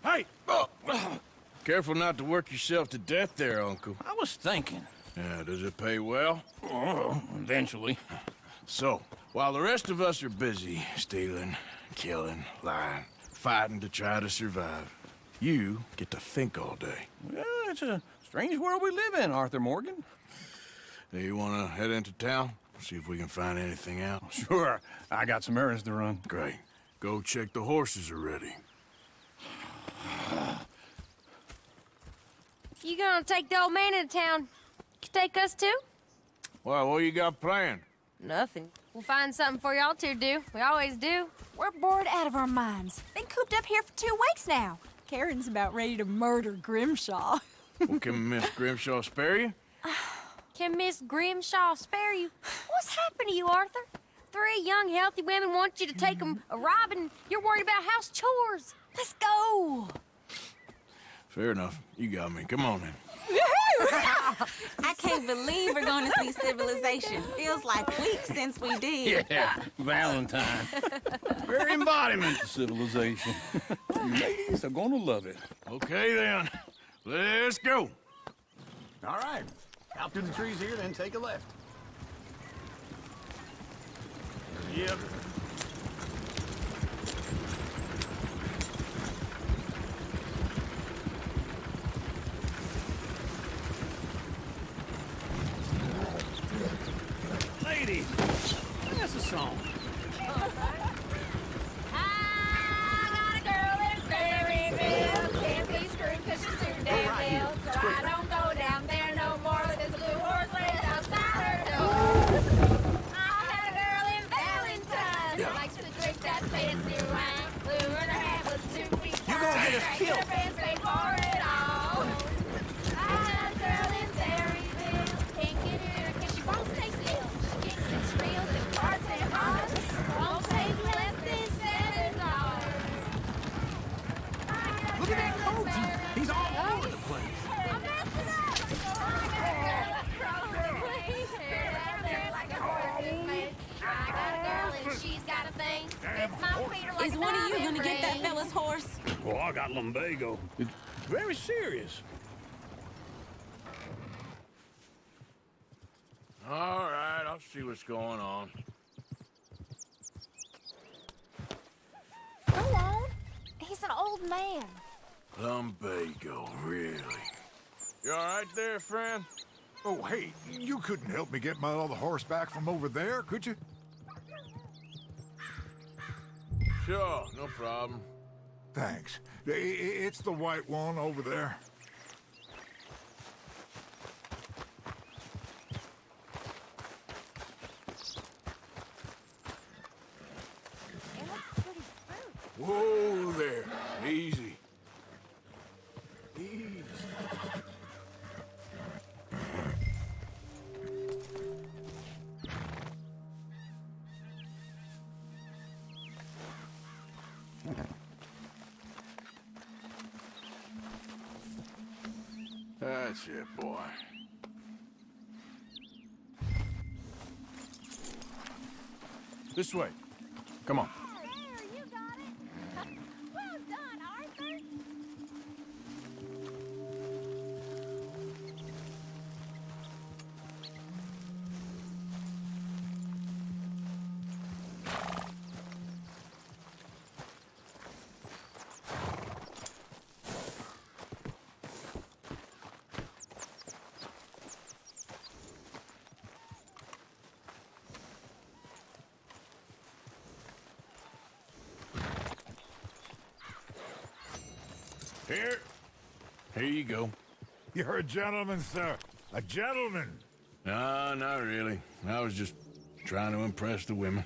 Hey! Careful not to work yourself to death there, Uncle. I was thinking. Yeah, does it pay well? Oh, eventually. So, while the rest of us are busy stealing, killing, lying, fighting to try to survive, you get to think all day. Well, it's a strange world we live in, Arthur Morgan. Do you want to head into town? See if we can find anything out? Sure. I got some errands to run. Great. Go check the horses are ready. You gonna take the old man into town? You take us too? Well, what you got planned? Nothing. We'll find something for y'all to do. We always do. We're bored out of our minds. Been cooped up here for 2 weeks now. Karen's about ready to murder Grimshaw. Well, can Miss Grimshaw spare you? Can Miss Grimshaw spare you? What's happened to you, Arthur? 3 young, healthy women want you to take them a robbing. You're worried about house chores. Let's go. Fair enough. You got me. Come on, then. I can't believe we're going to see civilization. Feels like weeks since we did. Yeah, Valentine. Very embodiment of civilization. Ladies are going to love it. Okay, then. Let's go. All right. Out to the trees here, then take a left. Yep. You're gonna get us killed. Look at that Koji. He's all over the place. Is one of you gonna get that fella's horse? Well, I got lumbago. It's very serious. All right, I'll see what's going on. Go on. He's an old man. Lumbago, really? You all right there, friend? Oh, hey, you couldn't help me get my other horse back from over there, could you? Sure, no problem. Thanks. It's the white one over there. Whoa there. Easy. Easy. That's it, boy. This way. Come on. Here you go. You're a gentleman, sir. A gentleman. No, not really. I was just trying to impress the women.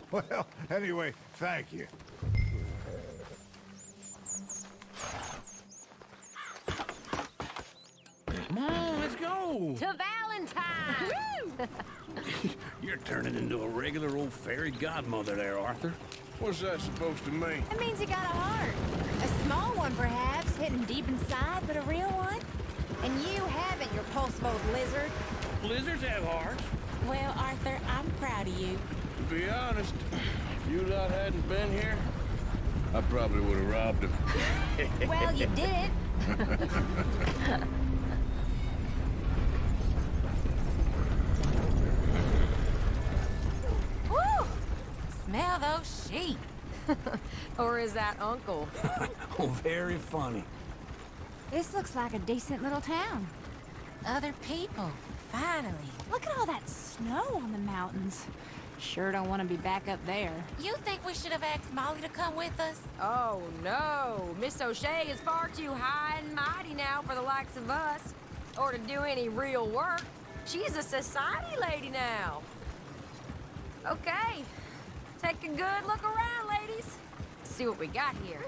Well, anyway, thank you. Come on, let's go. To Valentine! You're turning into a regular old fairy godmother there, Arthur. What's that supposed to mean? That means you got a heart. A small one, perhaps, hidden deep inside, but a real one. And you haven't, your pulse old lizard. Lizards have hearts. Well, Arthur, I'm proud of you. To be honest, if you lot hadn't been here, I probably would have robbed him. Well, you did. Woo! Smell those sheep. Or is that Uncle? Oh, very funny. This looks like a decent little town. Other people, finally. Look at all that snow on the mountains. Sure don't want to be back up there. You think we should have asked Molly to come with us? Oh, no. Miss O'Shea is far too high and mighty now for the likes of us. Or to do any real work. She's a society lady now. Okay. Take a good look around, ladies. See what we got here.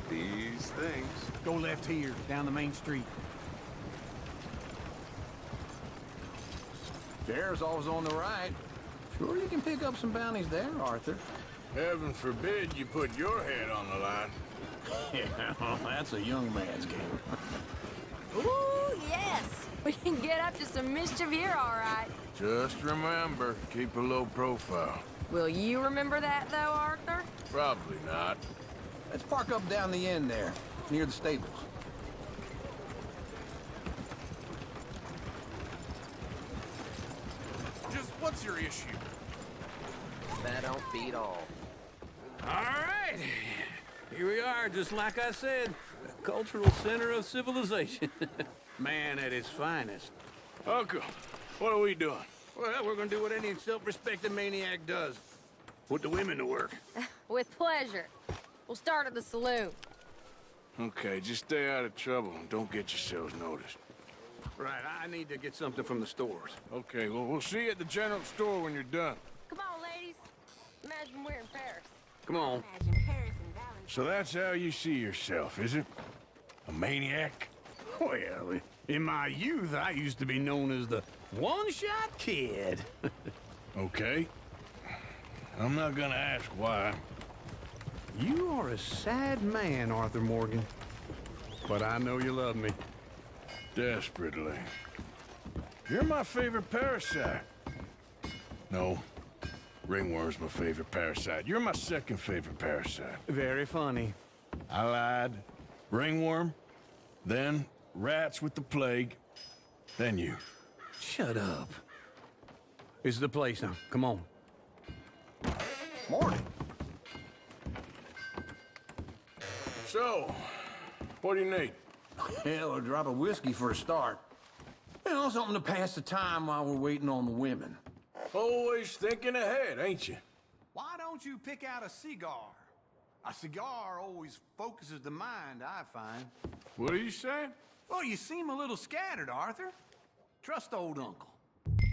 These things. Go left here, down the main street. Sheriff's always on the right. Sure you can pick up some bounties there, Arthur. Heaven forbid you put your head on the line. Yeah, well, that's a young man's game. Ooh, yes. We can get up to some mischief here, all right. Just remember, keep a low profile. Will you remember that, though, Arthur? Probably not. Let's park up down the end there, near the stables. Just what's your issue? That don't beat all. All right. Here we are, just like I said. The cultural center of civilization. Man at its finest. Uncle, what are we doing? Well, we're gonna do what any self-respecting maniac does. Put the women to work. With pleasure. We'll start at the saloon. Okay, just stay out of trouble and don't get yourselves noticed. Right, I need to get something from the stores. Okay, well, we'll see you at the general store when you're done. Come on, ladies. Imagine we're in Paris. Come on. Imagine Paris and Valentine. So that's how you see yourself, is it? A maniac? Well, in my youth, I used to be known as the one-shot kid. Okay. I'm not gonna ask why. You are a sad man, Arthur Morgan. But I know you love me. Desperately. You're my favorite parasite. No, ringworm's my favorite parasite. You're my second favorite parasite. Very funny. I lied. Ringworm, then rats with the plague, then you. Shut up. This is the place now. Come on. Morning. So, what do you need? Hell, a drop of whiskey for a start. You know, something to pass the time while we're waiting on the women. Always thinking ahead, ain't you? Why don't you pick out a cigar? A cigar always focuses the mind, I find. What are you saying? Well, you seem a little scattered, Arthur. Trust old uncle.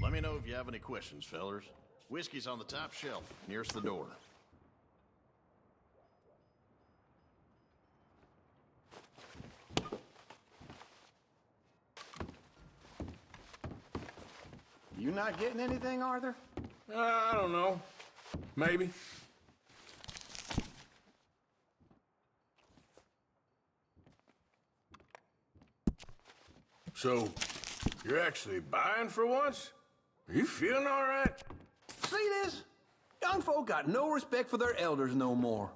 Let me know if you have any questions, fellers. Whiskey's on the top shelf, nearest the door. You not getting anything, Arthur? I don't know. Maybe. So, you're actually buying for once? Are you feeling all right? See this? Young folk got no respect for their elders no more.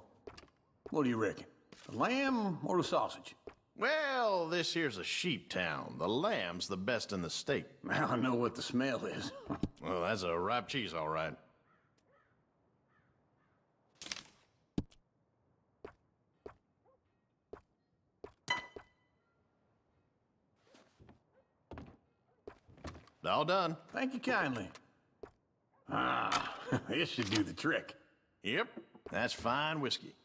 What do you reckon? The lamb or the sausage? Well, this here's a sheep town. The lamb's the best in the state. Now I know what the smell is. Well, that's a ripe cheese, all right. All done. Thank you kindly. Ah, this should do the trick. Yep, that's fine whiskey.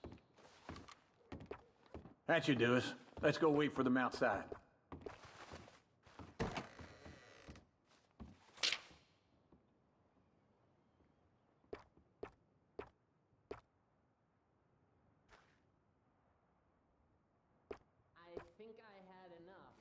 That should do us. Let's go wait for them outside. I think I had enough.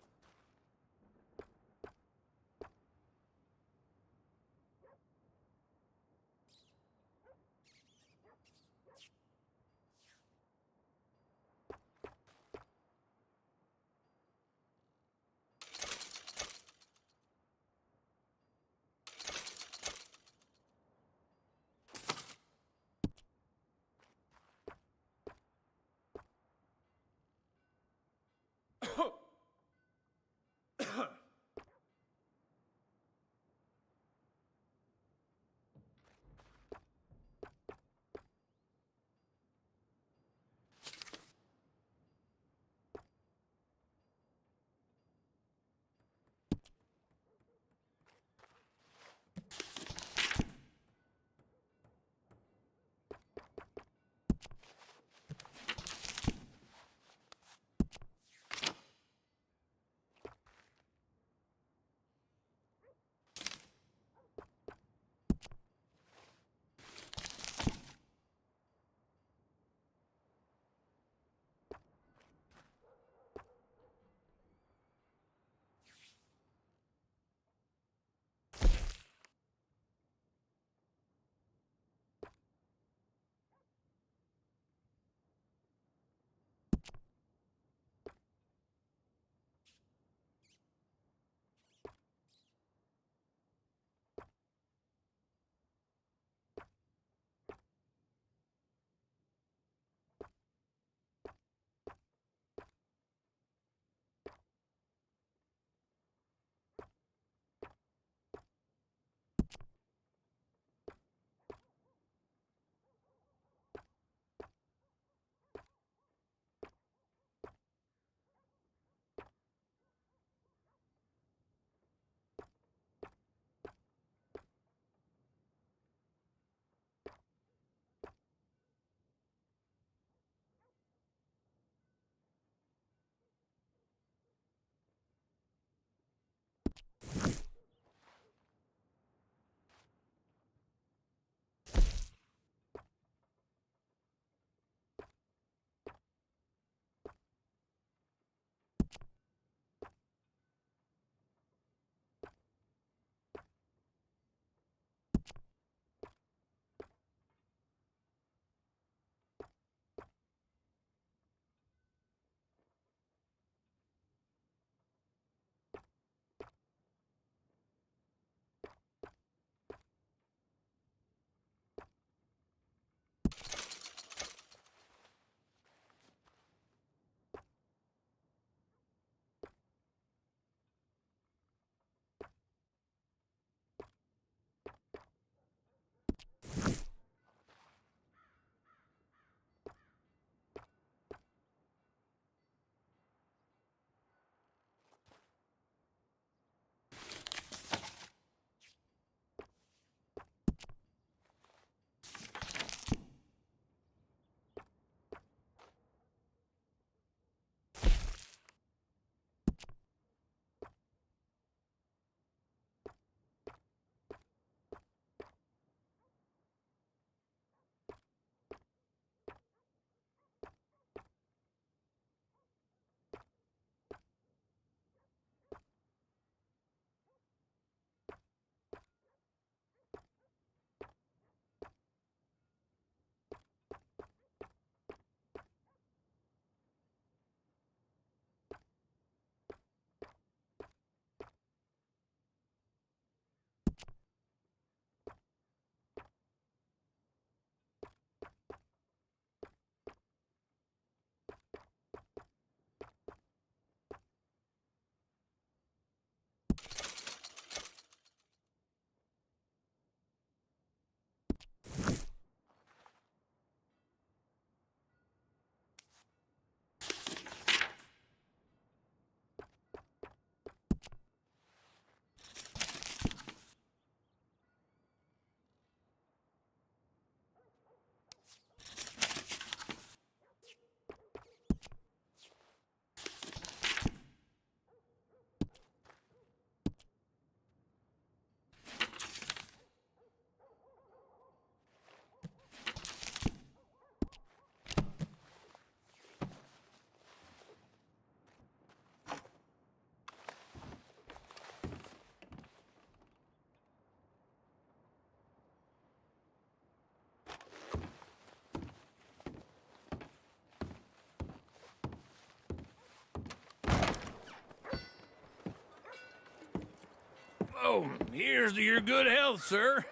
So, here's to your good health, sir.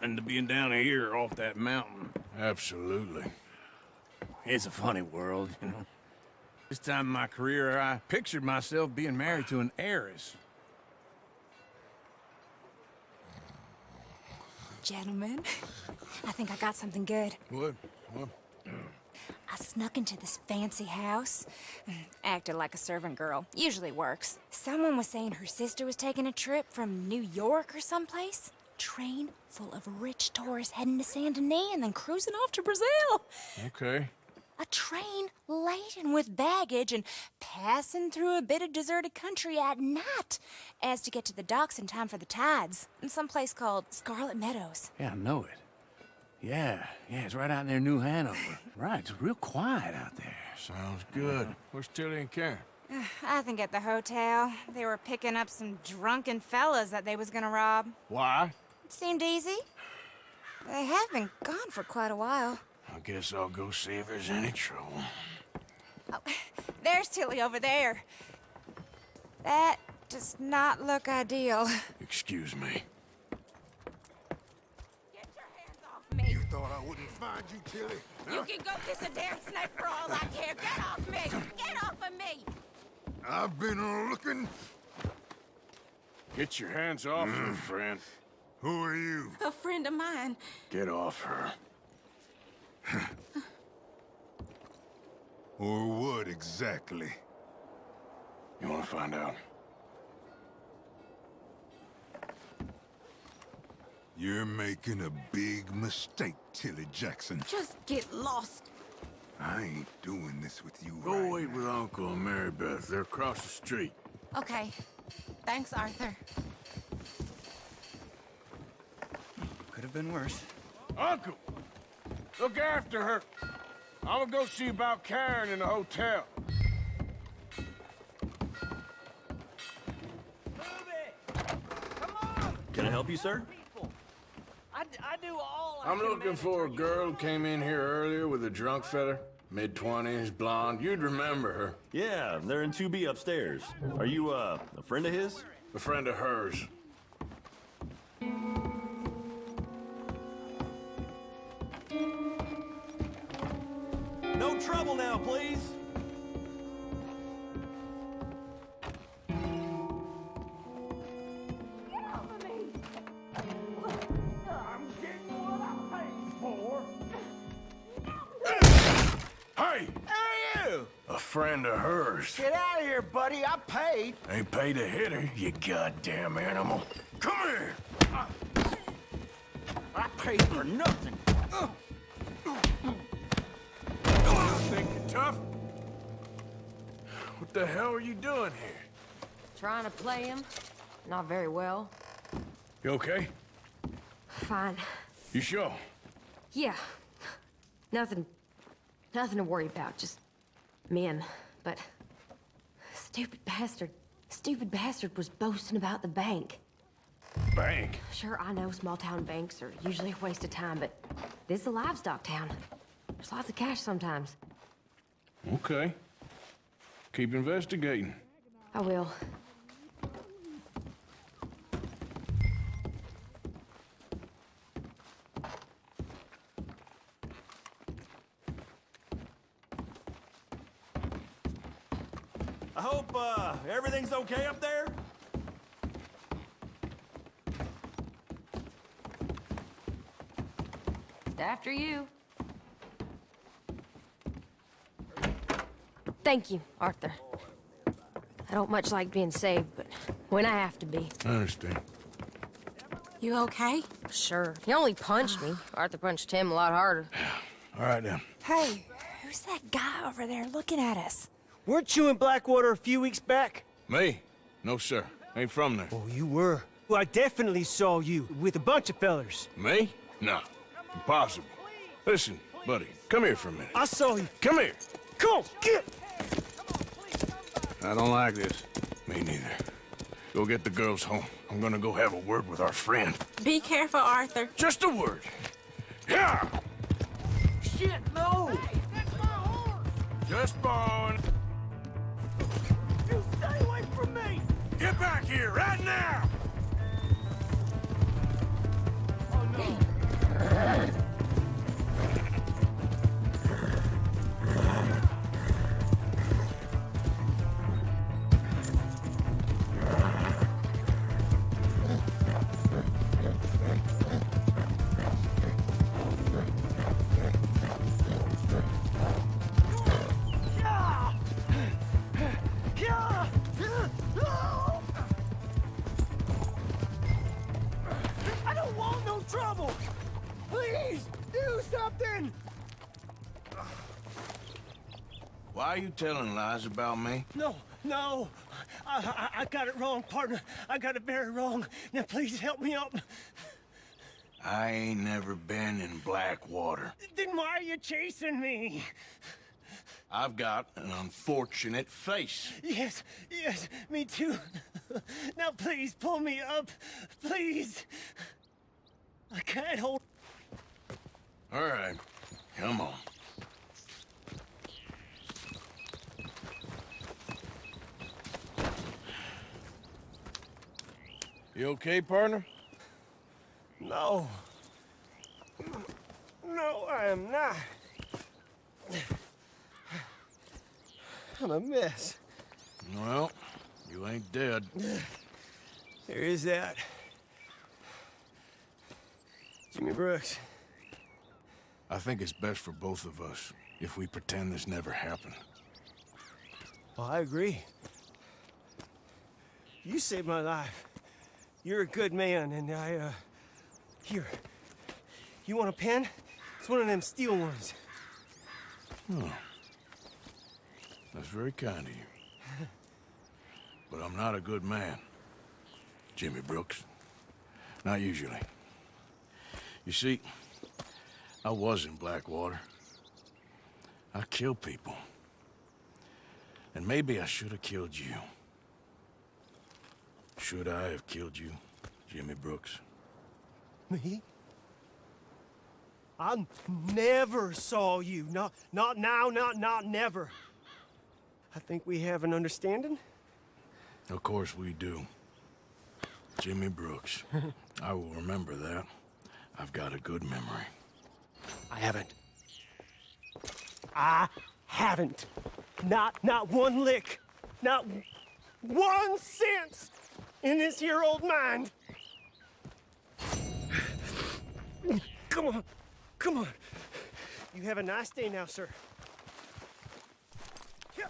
And to being down here off that mountain. Absolutely. It's a funny world, you know. This time in my career, I pictured myself being married to an heiress. Gentlemen, I think I got something good. What? I snuck into this fancy house, acted like a servant girl. Usually works. Someone was saying her sister was taking a trip from New York or someplace. Train full of rich tourists heading to Saint Denis and then cruising off to Brazil. Okay. A train laden with baggage and passing through a bit of deserted country at night as to get to the docks in time for the tides in some place called Scarlet Meadows. Yeah, I know it. Yeah, it's right out near New Hanover. Right, it's real quiet out there. Sounds good. Where's Tilly and Karen? I think at the hotel. They were picking up some drunken fellas that they was gonna rob. Why? It seemed easy. They have been gone for quite a while. I guess I'll go see if there's any trouble. Oh, there's Tilly over there. That does not look ideal. Excuse me. You thought I wouldn't find you, Tilly? You can go kiss a damn snake for all I care. Get off me! Get off of me! I've been looking. Get your hands off her, friend. Who are you? A friend of mine. Get off her. Or what exactly? You want to find out? You're making a big mistake, Tilly Jackson. Just get lost. I ain't doing this with you Go right wait with Uncle and Mary Beth. They're across the street. Okay. Thanks, Arthur. Could have been worse. Uncle! Look after her. I'm gonna go see about Karen in the hotel. Can I help you, sir? I do all I'm looking for a girl who came in here earlier with a drunk fella. Mid-20s, blonde. You'd remember her. Yeah, they're in 2B upstairs. Are you, a friend of his? A friend of hers. No trouble now, please. Hey! Who are you? A friend of hers. Get out of here, buddy. I paid. Ain't paid to hit her, you goddamn animal. Come here! I paid for nothing. Think you're tough? What the hell are you doing here? Trying to play him. Not very well. You okay? Fine. You sure? Yeah. Nothing to worry about. Just men. But stupid bastard was boasting about the bank. Bank? Sure, I know small town banks are usually a waste of time, but this is a livestock town. There's lots of cash sometimes. Okay. Keep investigating. I will. I hope, everything's okay up there? After you. Thank you, Arthur. I don't much like being saved, but when I have to be. I understand. You okay? Sure. He only punched me. Arthur punched him a lot harder. All right, then. Hey, who's that guy over there looking at us? Weren't you in Blackwater a few weeks back? Me? No, sir. Ain't from there. Oh, you were. Well, I definitely saw you with a bunch of fellers. Me? No. Impossible. Listen, buddy, come here for a minute. I saw you. Come here. Come on, get! I don't like this. Me neither. Go get the girls home. I'm gonna go have a word with our friend. Be careful, Arthur. Just a word. Yeah! Shit, no! Just borrowing. You stay away from me! Get back here right now! something! Why are you telling lies about me? No, no. I got it wrong, partner. I got it very wrong. Now, please help me up. I ain't never been in Blackwater. Then why are you chasing me? I've got an unfortunate face. Yes, yes, me too. Now, please, pull me up. Please. I can't hold... All right, come on. You okay, partner? No. No, I am not. I'm a mess. Well, you ain't dead. There is that. Jimmy Brooks. I think it's best for both of us if we pretend this never happened. Well, I agree. You saved my life. You're a good man, and here. You want a pen? It's one of them steel ones. Oh. That's very kind of you. But I'm not a good man, Jimmy Brooks. Not usually. You see, I was in Blackwater. I killed people. And maybe I should have killed you. Should I have killed you, Jimmy Brooks? Me? I never saw you. Not now, not never. I think we have an understanding. Of course we do. Jimmy Brooks. I will remember that. I've got a good memory. I haven't. I haven't. Not one lick. Not 1 cent in this here old mind. Come on. Come on. You have a nice day now, sir. Yeah.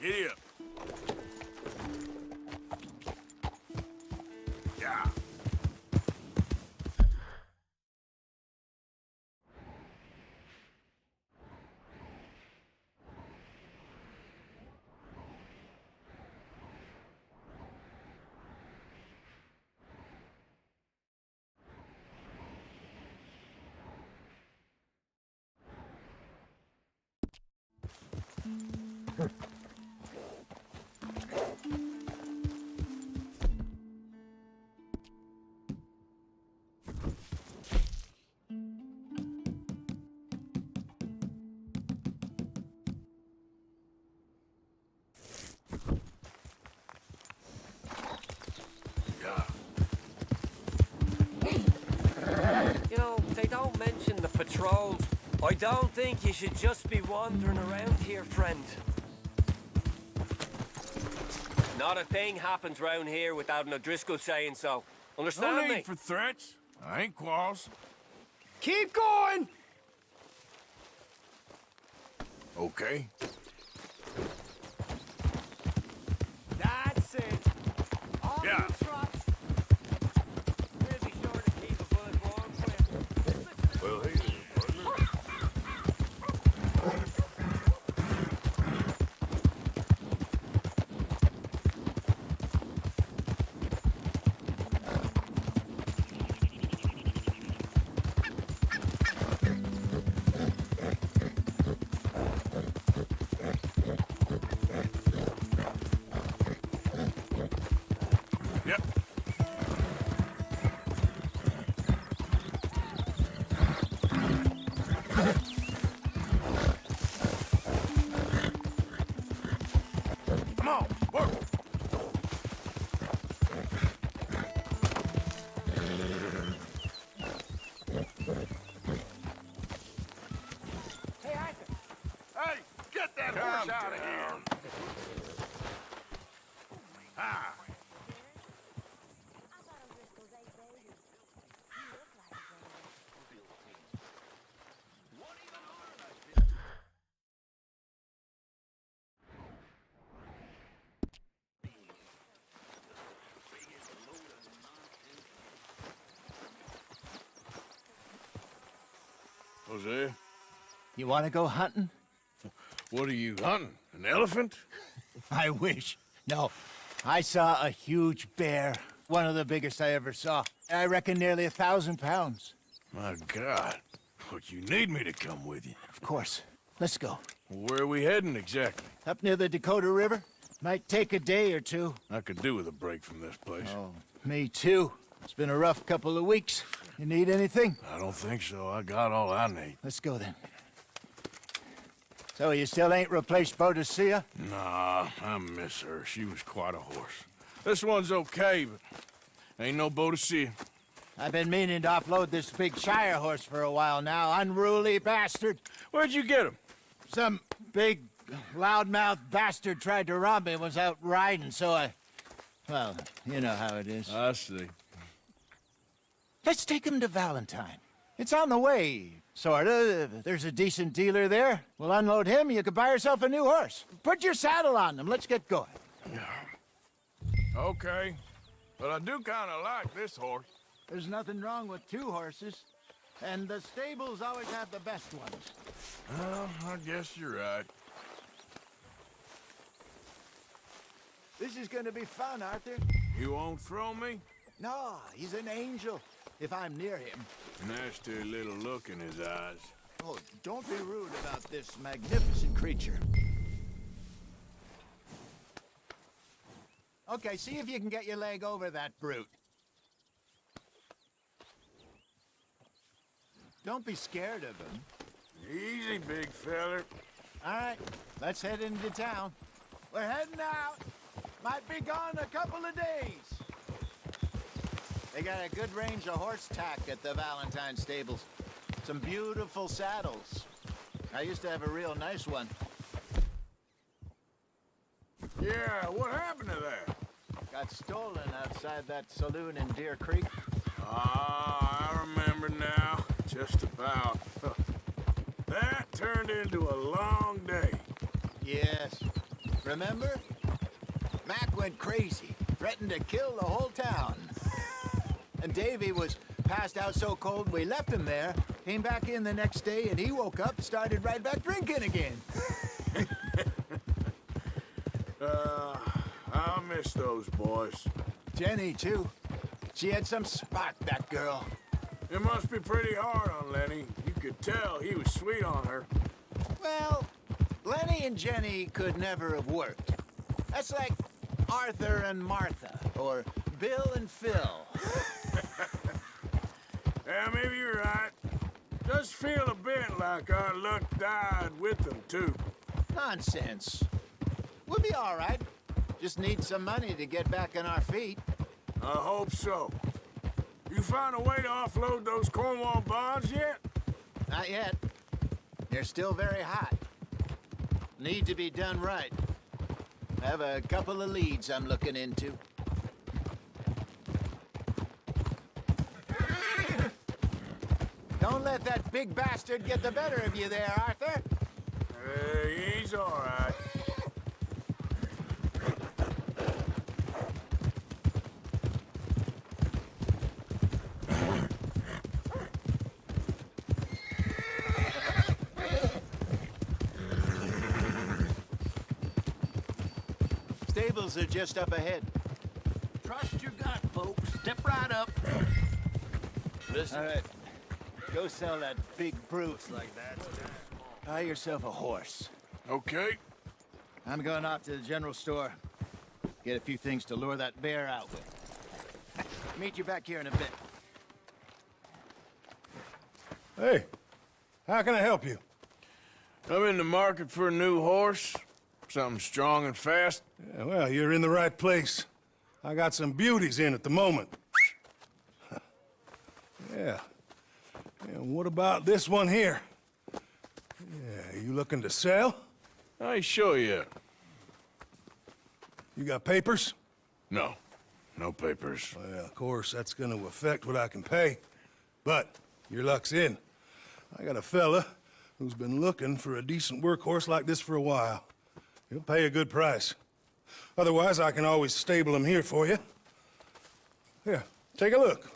Giddy up. Yeah. You know, they don't mention the patrols I don't think you should just be wandering around here, friend. Not a thing happens round here without an O'Driscoll saying so. Understand No me? need for threats. I ain't Qualls. Keep going! Okay. That's it. On Yeah. the trot. We'll be sure to keep a bullet warm for you. Well, hey there, partner. Yep. Come on, work. Hey, Arthur. Hey, get that horse out of here! Ah. Hosea, You want to go hunting? what are you hunting? An elephant? I wish. No. I saw a huge bear. One of the biggest I ever saw. I reckon nearly 1,000 pounds. My God. But you need me to come with you. Of course. Let's go. Where are we heading exactly? Up near the Dakota River. Might take a day or two. I could do with a break from this place. Oh, me too. It's been a rough couple of weeks. You need anything? I don't think so. I got all I need. Let's go then. So you still ain't replaced Boadicea? Nah, I miss her. She was quite a horse. This one's okay, but ain't no Boadicea. I've been meaning to offload this big Shire horse for a while now. Unruly bastard. Where'd you get him? Some big, loudmouth bastard tried to rob me and was out riding, so I... Well, you know how it is. I see. Let's take him to Valentine. It's on the way, sorta. There's a decent dealer there. We'll unload him, you could buy yourself a new horse. Put your saddle on him, let's get going. Okay. But I do kind of like this horse. There's nothing wrong with two horses. And the stables always have the best ones. Well, I guess you're right. This is gonna be fun, Arthur. You won't throw me? No, he's an angel, if I'm near him. Nasty little look in his eyes. Oh, don't be rude about this magnificent creature. Okay, see if you can get your leg over that brute. Don't be scared of him. Easy, big feller. All right, let's head into town. We're heading out. Might be gone a couple of days. They got a good range of horse tack at the Valentine stables. Some beautiful saddles. I used to have a real nice one. Yeah, what happened to that? Got stolen outside that saloon in Deer Creek. Ah, I remember now. Just about. That turned into a long day. Yes. Remember? Mac went crazy, threatened to kill the whole town. And Davy was passed out so cold we left him there, came back in the next day, and he woke up, started right back drinking again. I miss those boys. Jenny, too. She had some spark, that girl. It must be pretty hard on Lenny. You could tell he was sweet on her. Well, Lenny and Jenny could never have worked. That's like Arthur and Martha, or Bill and Phil. Yeah, maybe you're right. Does feel a bit like our luck died with them, too. Nonsense. We'll be all right. Just need some money to get back on our feet. I hope so. You found a way to offload those Cornwall bonds yet? Not yet. They're still very hot. Need to be done right. I have a couple of leads I'm looking into. Don't let that big bastard get the better of you there, Arthur. He's all right. Stables are just up ahead. Trust your gut, folks. Step right up. All right. Go sell that big brute like that. Buy yourself a horse. Okay. I'm going off to the general store. Get a few things to lure that bear out with. Meet you back here in a bit. Hey, how can I help you? I'm in the market for a new horse. Something strong and fast. Yeah, well, you're in the right place. I got some beauties in at the moment. Yeah. And what about this one here? Yeah, you looking to sell? I ain't sure yet. You got papers? No. No papers. Well, of course, that's gonna affect what I can pay. But your luck's in. I got a fella who's been looking for a decent workhorse like this for a while. He'll pay a good price. Otherwise, I can always stable him here for you. Here, take a look.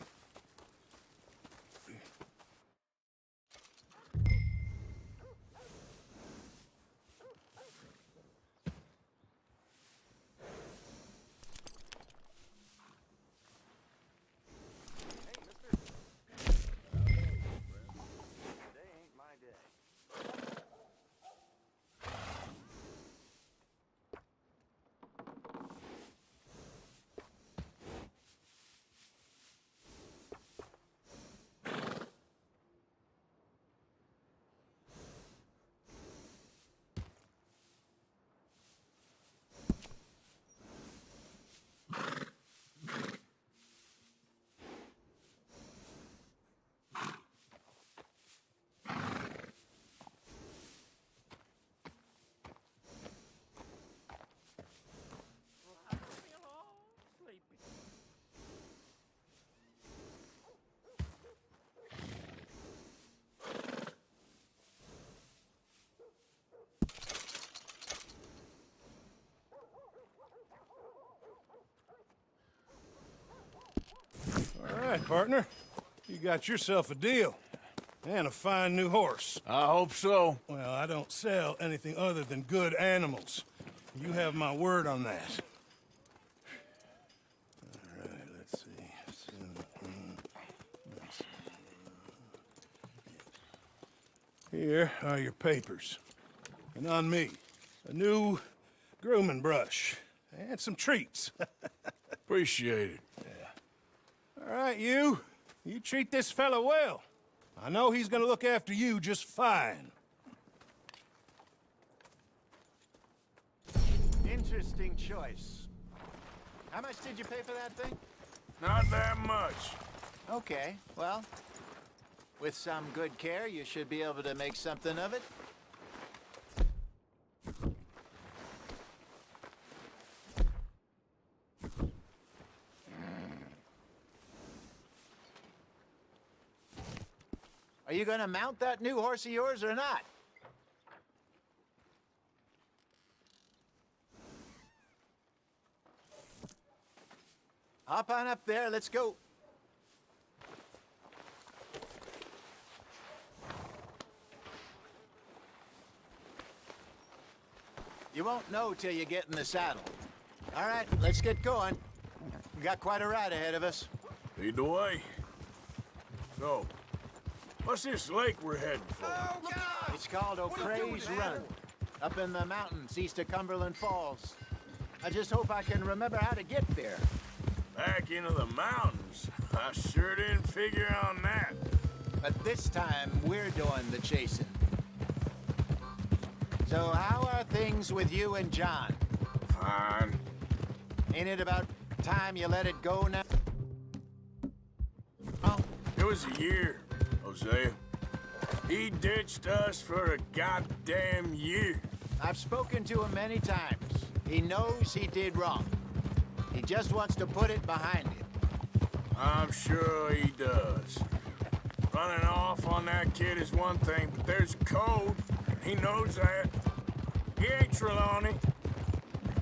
All right, partner. You got yourself a deal. And a fine new horse. I hope so. Well, I don't sell anything other than good animals. You have my word on that. All right, let's see. Here are your papers. And on me, a new grooming brush. And some treats. Appreciate it. Yeah. All right, you. You treat this fella well. I know he's gonna look after you just fine. Interesting choice. How much did you pay for that thing? Not that much. Okay, well, with some good care, you should be able to make something of it. Are you gonna mount that new horse of yours or not? Hop on up there, let's go. You won't know till you get in the saddle. All right, let's get going. We got quite a ride ahead of us. Lead the way. So, what's this lake we're heading for? It's called O'Creagh's Run, up in the mountains east of Cumberland Falls. I just hope I can remember how to get there. Back into the mountains? I sure didn't figure on that. But this time, we're doing the chasing. So how are things with you and John? Fine. Ain't it about time you let it go now? It was a year, Hosea. He ditched us for a goddamn year. I've spoken to him many times. He knows he did wrong. He just wants to put it behind him. I'm sure he does. Running off on that kid is one thing, but there's a code. He knows that. He ain't Trelawney.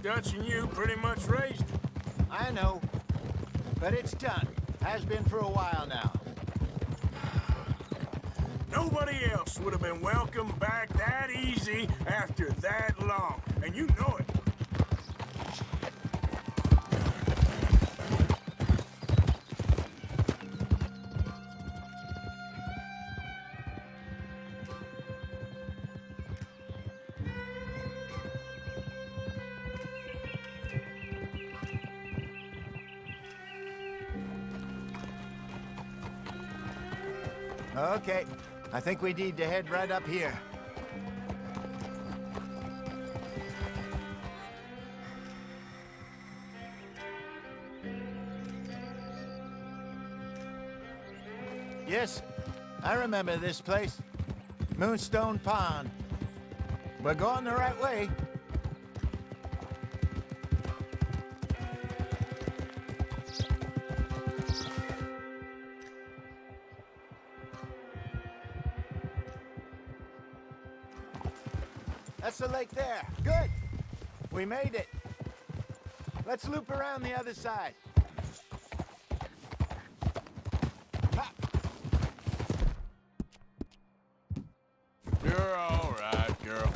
Dutch and you pretty much raised him. I know. But it's done. Has been for a while now. Nobody else would have been welcomed back that easy after that long, and you know it. Okay. I think we need to head right up here. Yes, I remember this place. Moonstone Pond. We're going the right way. That's the lake there. Good. We made it. Let's loop around the other side. Ha. You're all right, girl.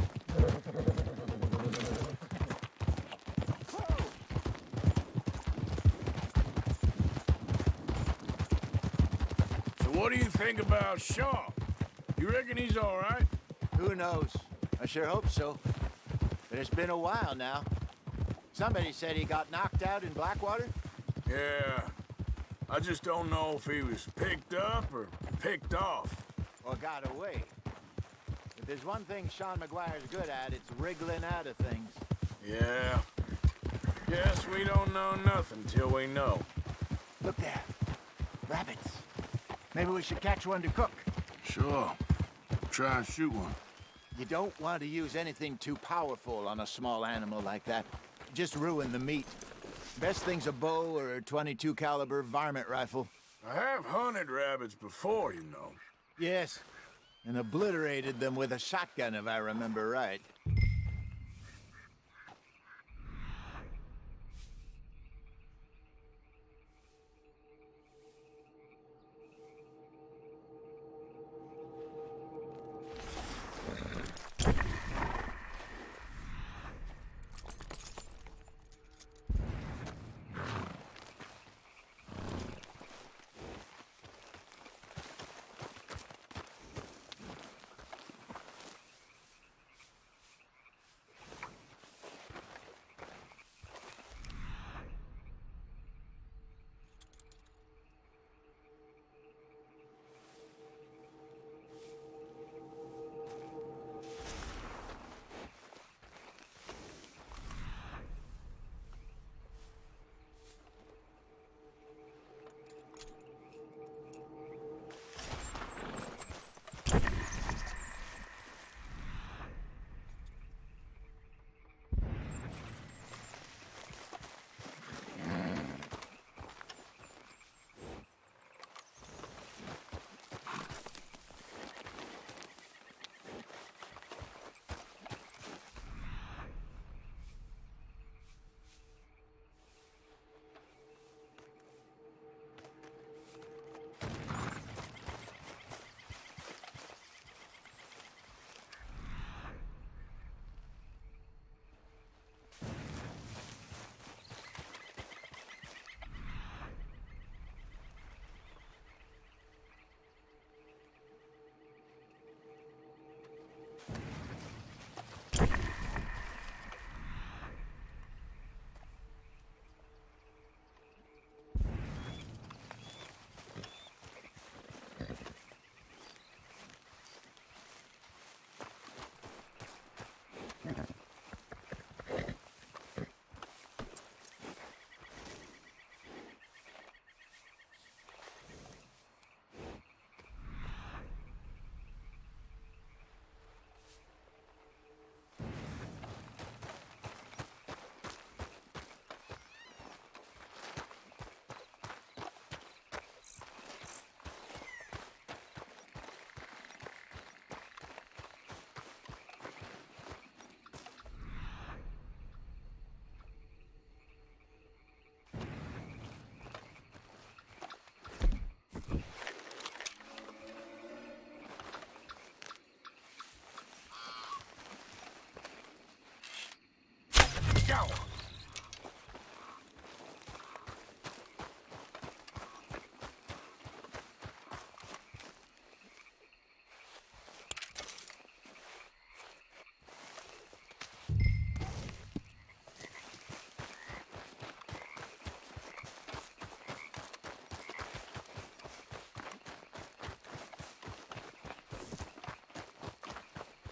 So what do you think about Shaw? You reckon he's all right? Who knows? I sure hope so. But it's been a while now. Somebody said he got knocked out in Blackwater? Yeah. I just don't know if he was picked up or picked off. Or got away. If there's one thing Sean McGuire's good at, it's wriggling out of things. Yeah. Guess we don't know nothing till we know. Look there. Rabbits. Maybe we should catch one to cook. Sure. Try and shoot one. You don't want to use anything too powerful on a small animal like that. Just ruin the meat. Best thing's a bow or a .22 caliber varmint rifle. I have hunted rabbits before, you know. Yes, and obliterated them with a shotgun, if I remember right.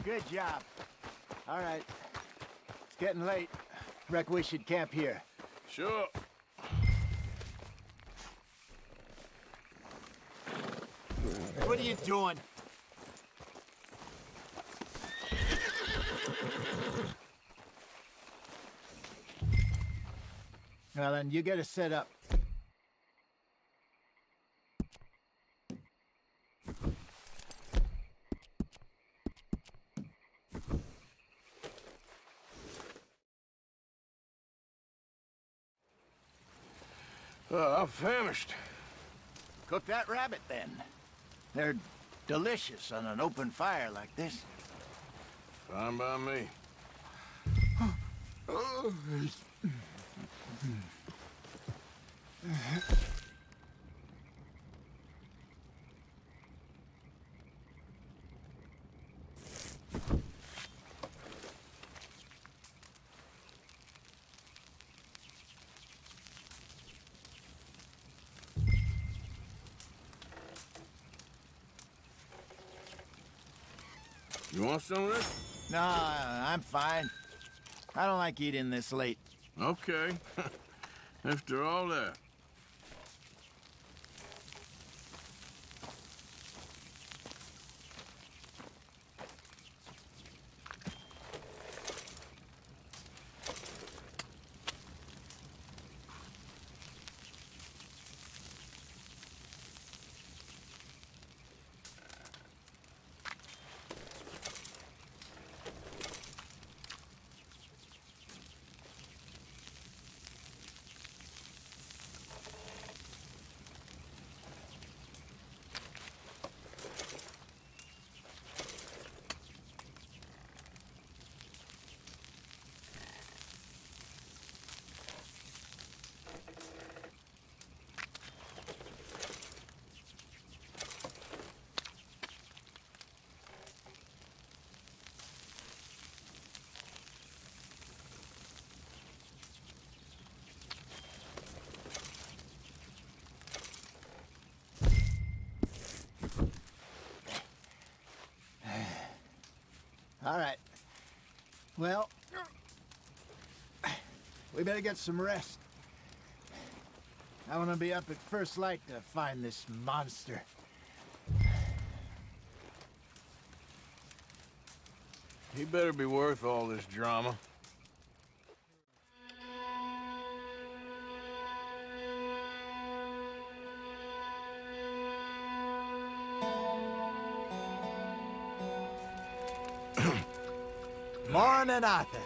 Good job. All right. It's getting late. Reckon we should camp here. Sure. What are you doing? Well, then, you get us set up. I'm famished. Cook that rabbit, then. They're delicious on an open fire like this. Fine by me. You want some of this? No, I'm fine. I don't like eating this late. Okay. After all that. All right. Well, we better get some rest. I want to be up at first light to find this monster. He better be worth all this drama. Morning, Arthur.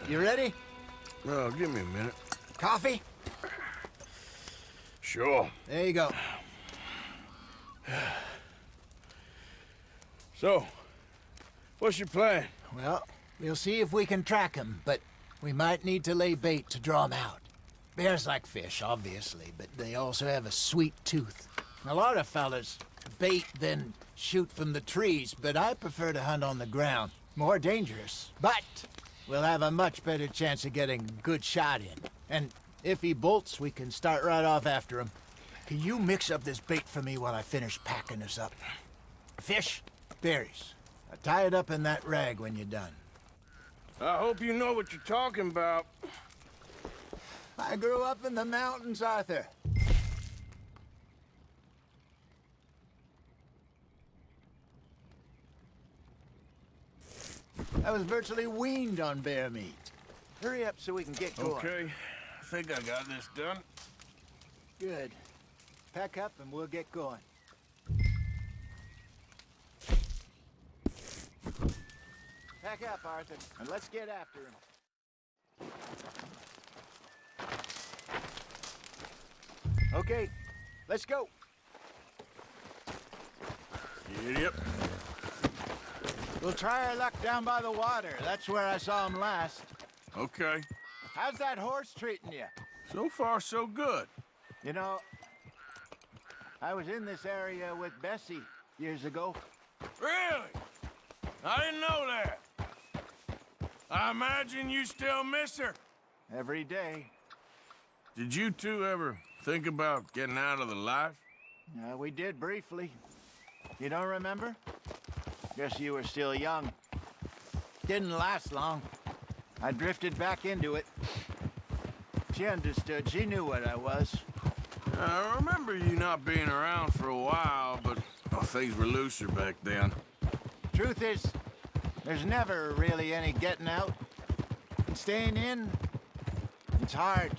You ready? Well, give me a minute. Coffee? Sure. There you go. So, what's your plan? Well, we'll see if we can track him, but we might need to lay bait to draw him out. Bears like fish, obviously, but they also have a sweet tooth. A lot of fellas bait, then shoot from the trees, but I prefer to hunt on the ground. More dangerous, but we'll have a much better chance of getting a good shot in. And if he bolts, we can start right off after him. Can you mix up this bait for me while I finish packing this up? Fish, berries. Tie it up in that rag when you're done. I hope you know what you're talking about. I grew up in the mountains, Arthur. I was virtually weaned on bear meat. Hurry up so we can get going. Okay, I think I got this done. Good. Pack up and we'll get going. Pack up, Arthur, and let's get after him. Okay, let's go. Yep. We'll try our luck down by the water. That's where I saw him last. Okay. How's that horse treating you? So far, so good. You know, I was in this area with Bessie years ago. Really? I didn't know that. I imagine you still miss her. Every day. Did you two ever think about getting out of the life? We did briefly. You don't remember? Guess you were still young. Didn't last long. I drifted back into it. She understood. She knew what I was. I remember you not being around for a while, but things were looser back then. Truth is, there's never really any getting out. And staying in, it's hard.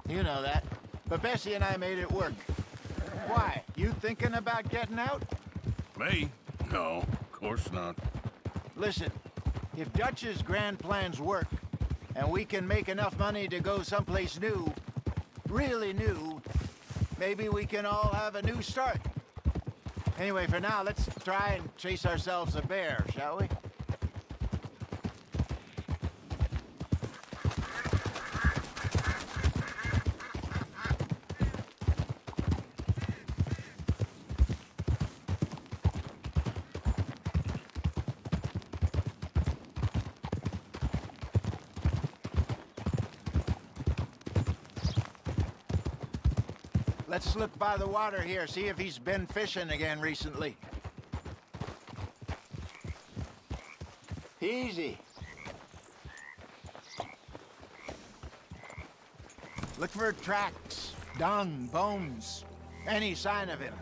You know that. But Bessie and I made it work. Why? You thinking about getting out? Me? No, of course not. Listen, if Dutch's grand plans work, and we can make enough money to go someplace new, really new, maybe we can all have a new start. Anyway, for now, let's try and chase ourselves a bear, shall we? Let's look by the water here, see if he's been fishing again recently. Easy. Look for tracks, dung, bones, any sign of him.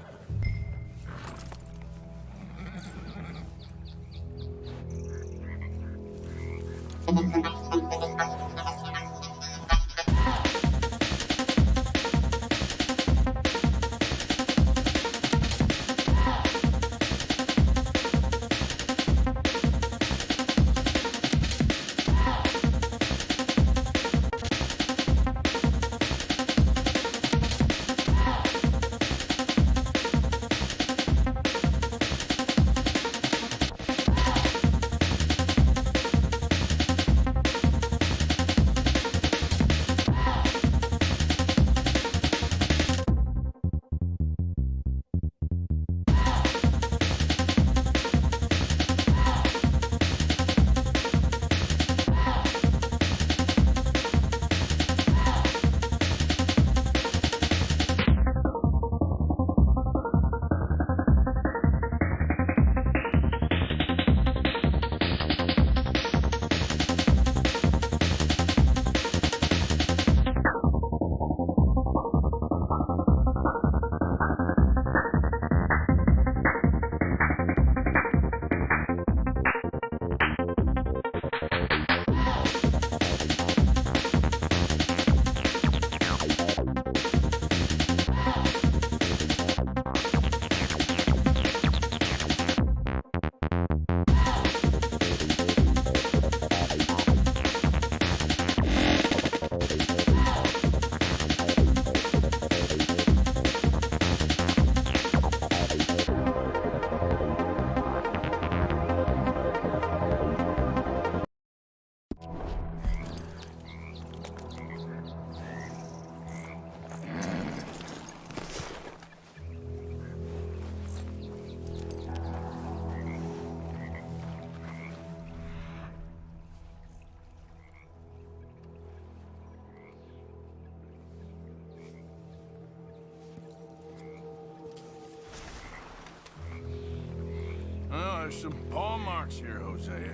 Oh, there's some paw marks here, Hosea.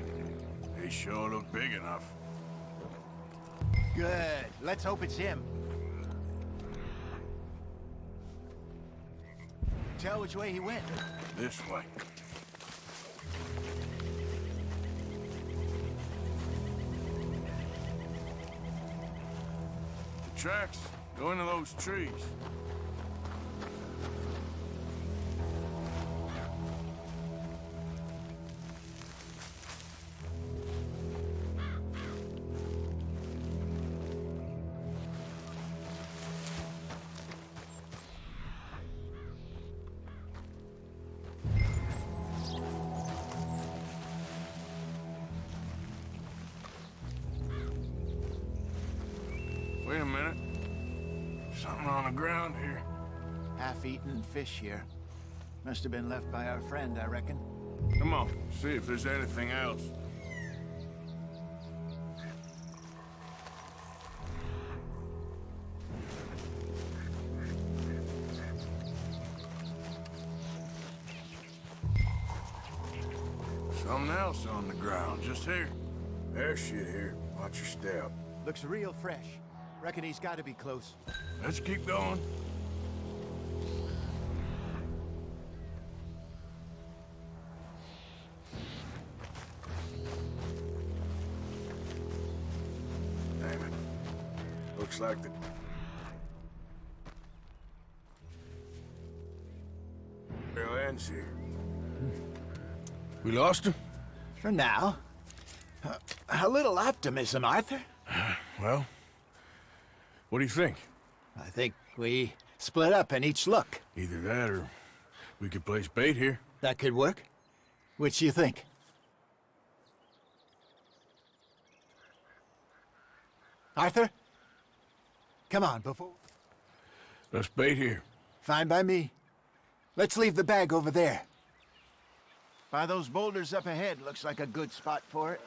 They sure look big enough. Good. Let's hope it's him. Tell which way he went. This way. The tracks go into those trees. Wait a minute. Something on the ground here. Half-eaten fish here. Must have been left by our friend, I reckon. Come on, see if there's anything else. Something else on the ground, just here. There's shit here. Watch your step. Looks real fresh. Reckon he's got to be close. Let's keep going. Damn it. Looks like the... trail ends here. We lost him? For now. A little optimism, Arthur. Well, what do you think? I think we split up and each look. Either that or we could place bait here. That could work. Which you think? Arthur? Come on, before... Let's bait here. Fine by me. Let's leave the bag over there. By those boulders up ahead, looks like a good spot for it.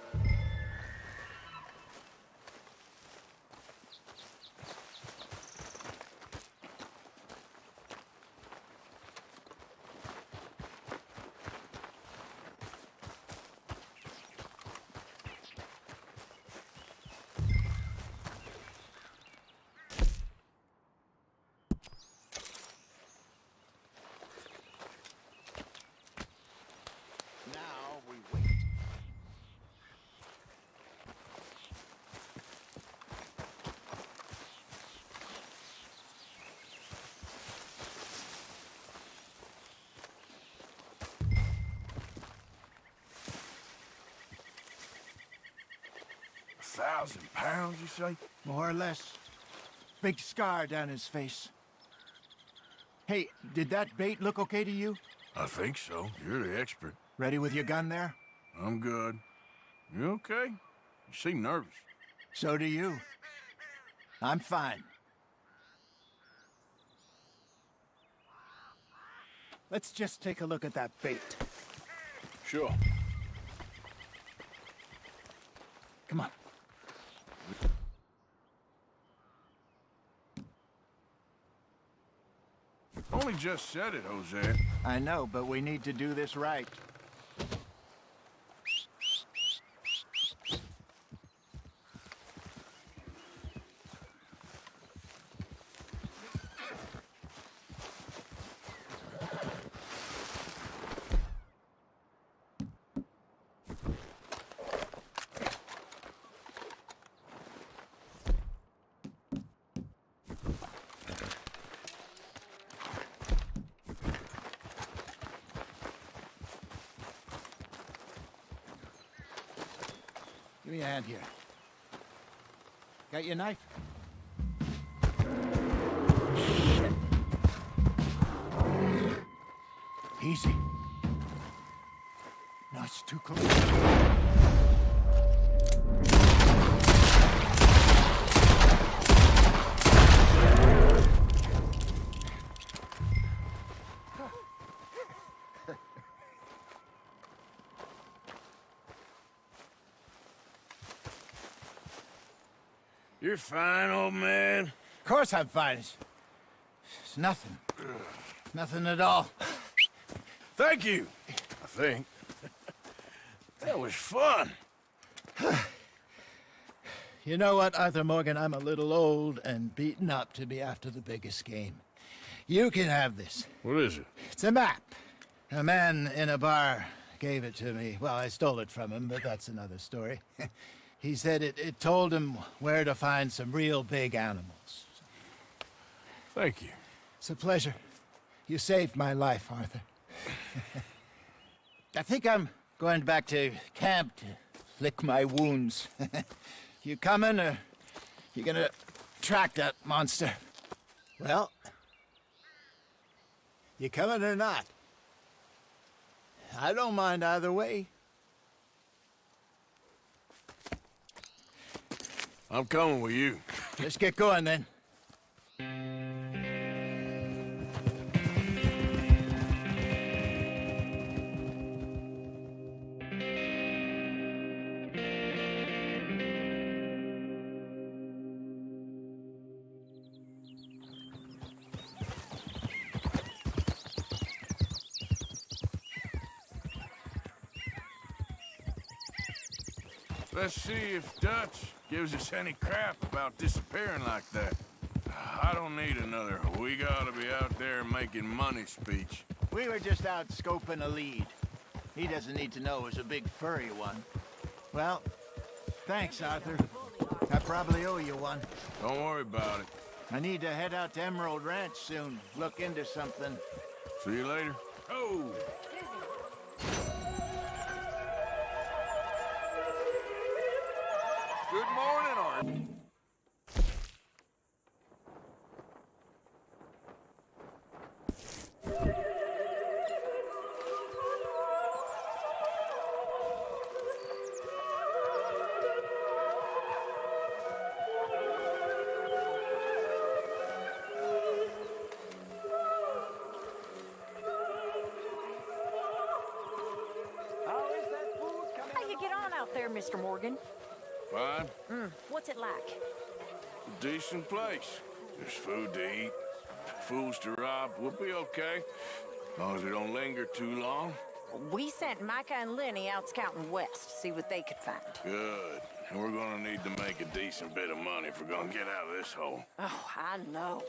£1,000, you say? More or less. Big scar down his face. Hey, did that bait look okay to you? I think so. You're the expert. Ready with your gun there? I'm good. You okay? You seem nervous. So do you. I'm fine. Let's just take a look at that bait. Sure. Come on. Only just said it, Jose. I know, but we need to do this right. Give me a hand here. Got your knife? Shit. Easy. No, it's too close. You're fine, old man. Of course I'm fine. It's nothing. Nothing at all. Thank you, I think. That was fun. You know what, Arthur Morgan? I'm a little old and beaten up to be after the biggest game. You can have this. What is it? It's a map. A man in a bar gave it to me. Well, I stole it from him, but that's another story. He said it told him where to find some real big animals. Thank you. It's a pleasure. You saved my life, Arthur. I think I'm going back to camp to lick my wounds. You coming, or you gonna track that monster? Well, you coming or not? I don't mind either way. I'm coming with you. Let's get going, then. Let's see if Dutch gives us any crap about disappearing like that. I don't need another "we gotta be out there making money" speech. We were just out scoping a lead. He doesn't need to know it was a big furry one. Well, thanks, Arthur. I probably owe you one. Don't worry about it. I need to head out to Emerald Ranch soon. Look into something. See you later. Oh! Good morning, Arthur. How you get on out there, Mr. Morgan? Fine. What's it like? Decent place. There's food to eat, fools to rob. We'll be okay. As long as we don't linger too long. We sent Micah and Lenny out scouting west, see what they could find. Good. And we're gonna need to make a decent bit of money if we're gonna get out of this hole. Oh, I know.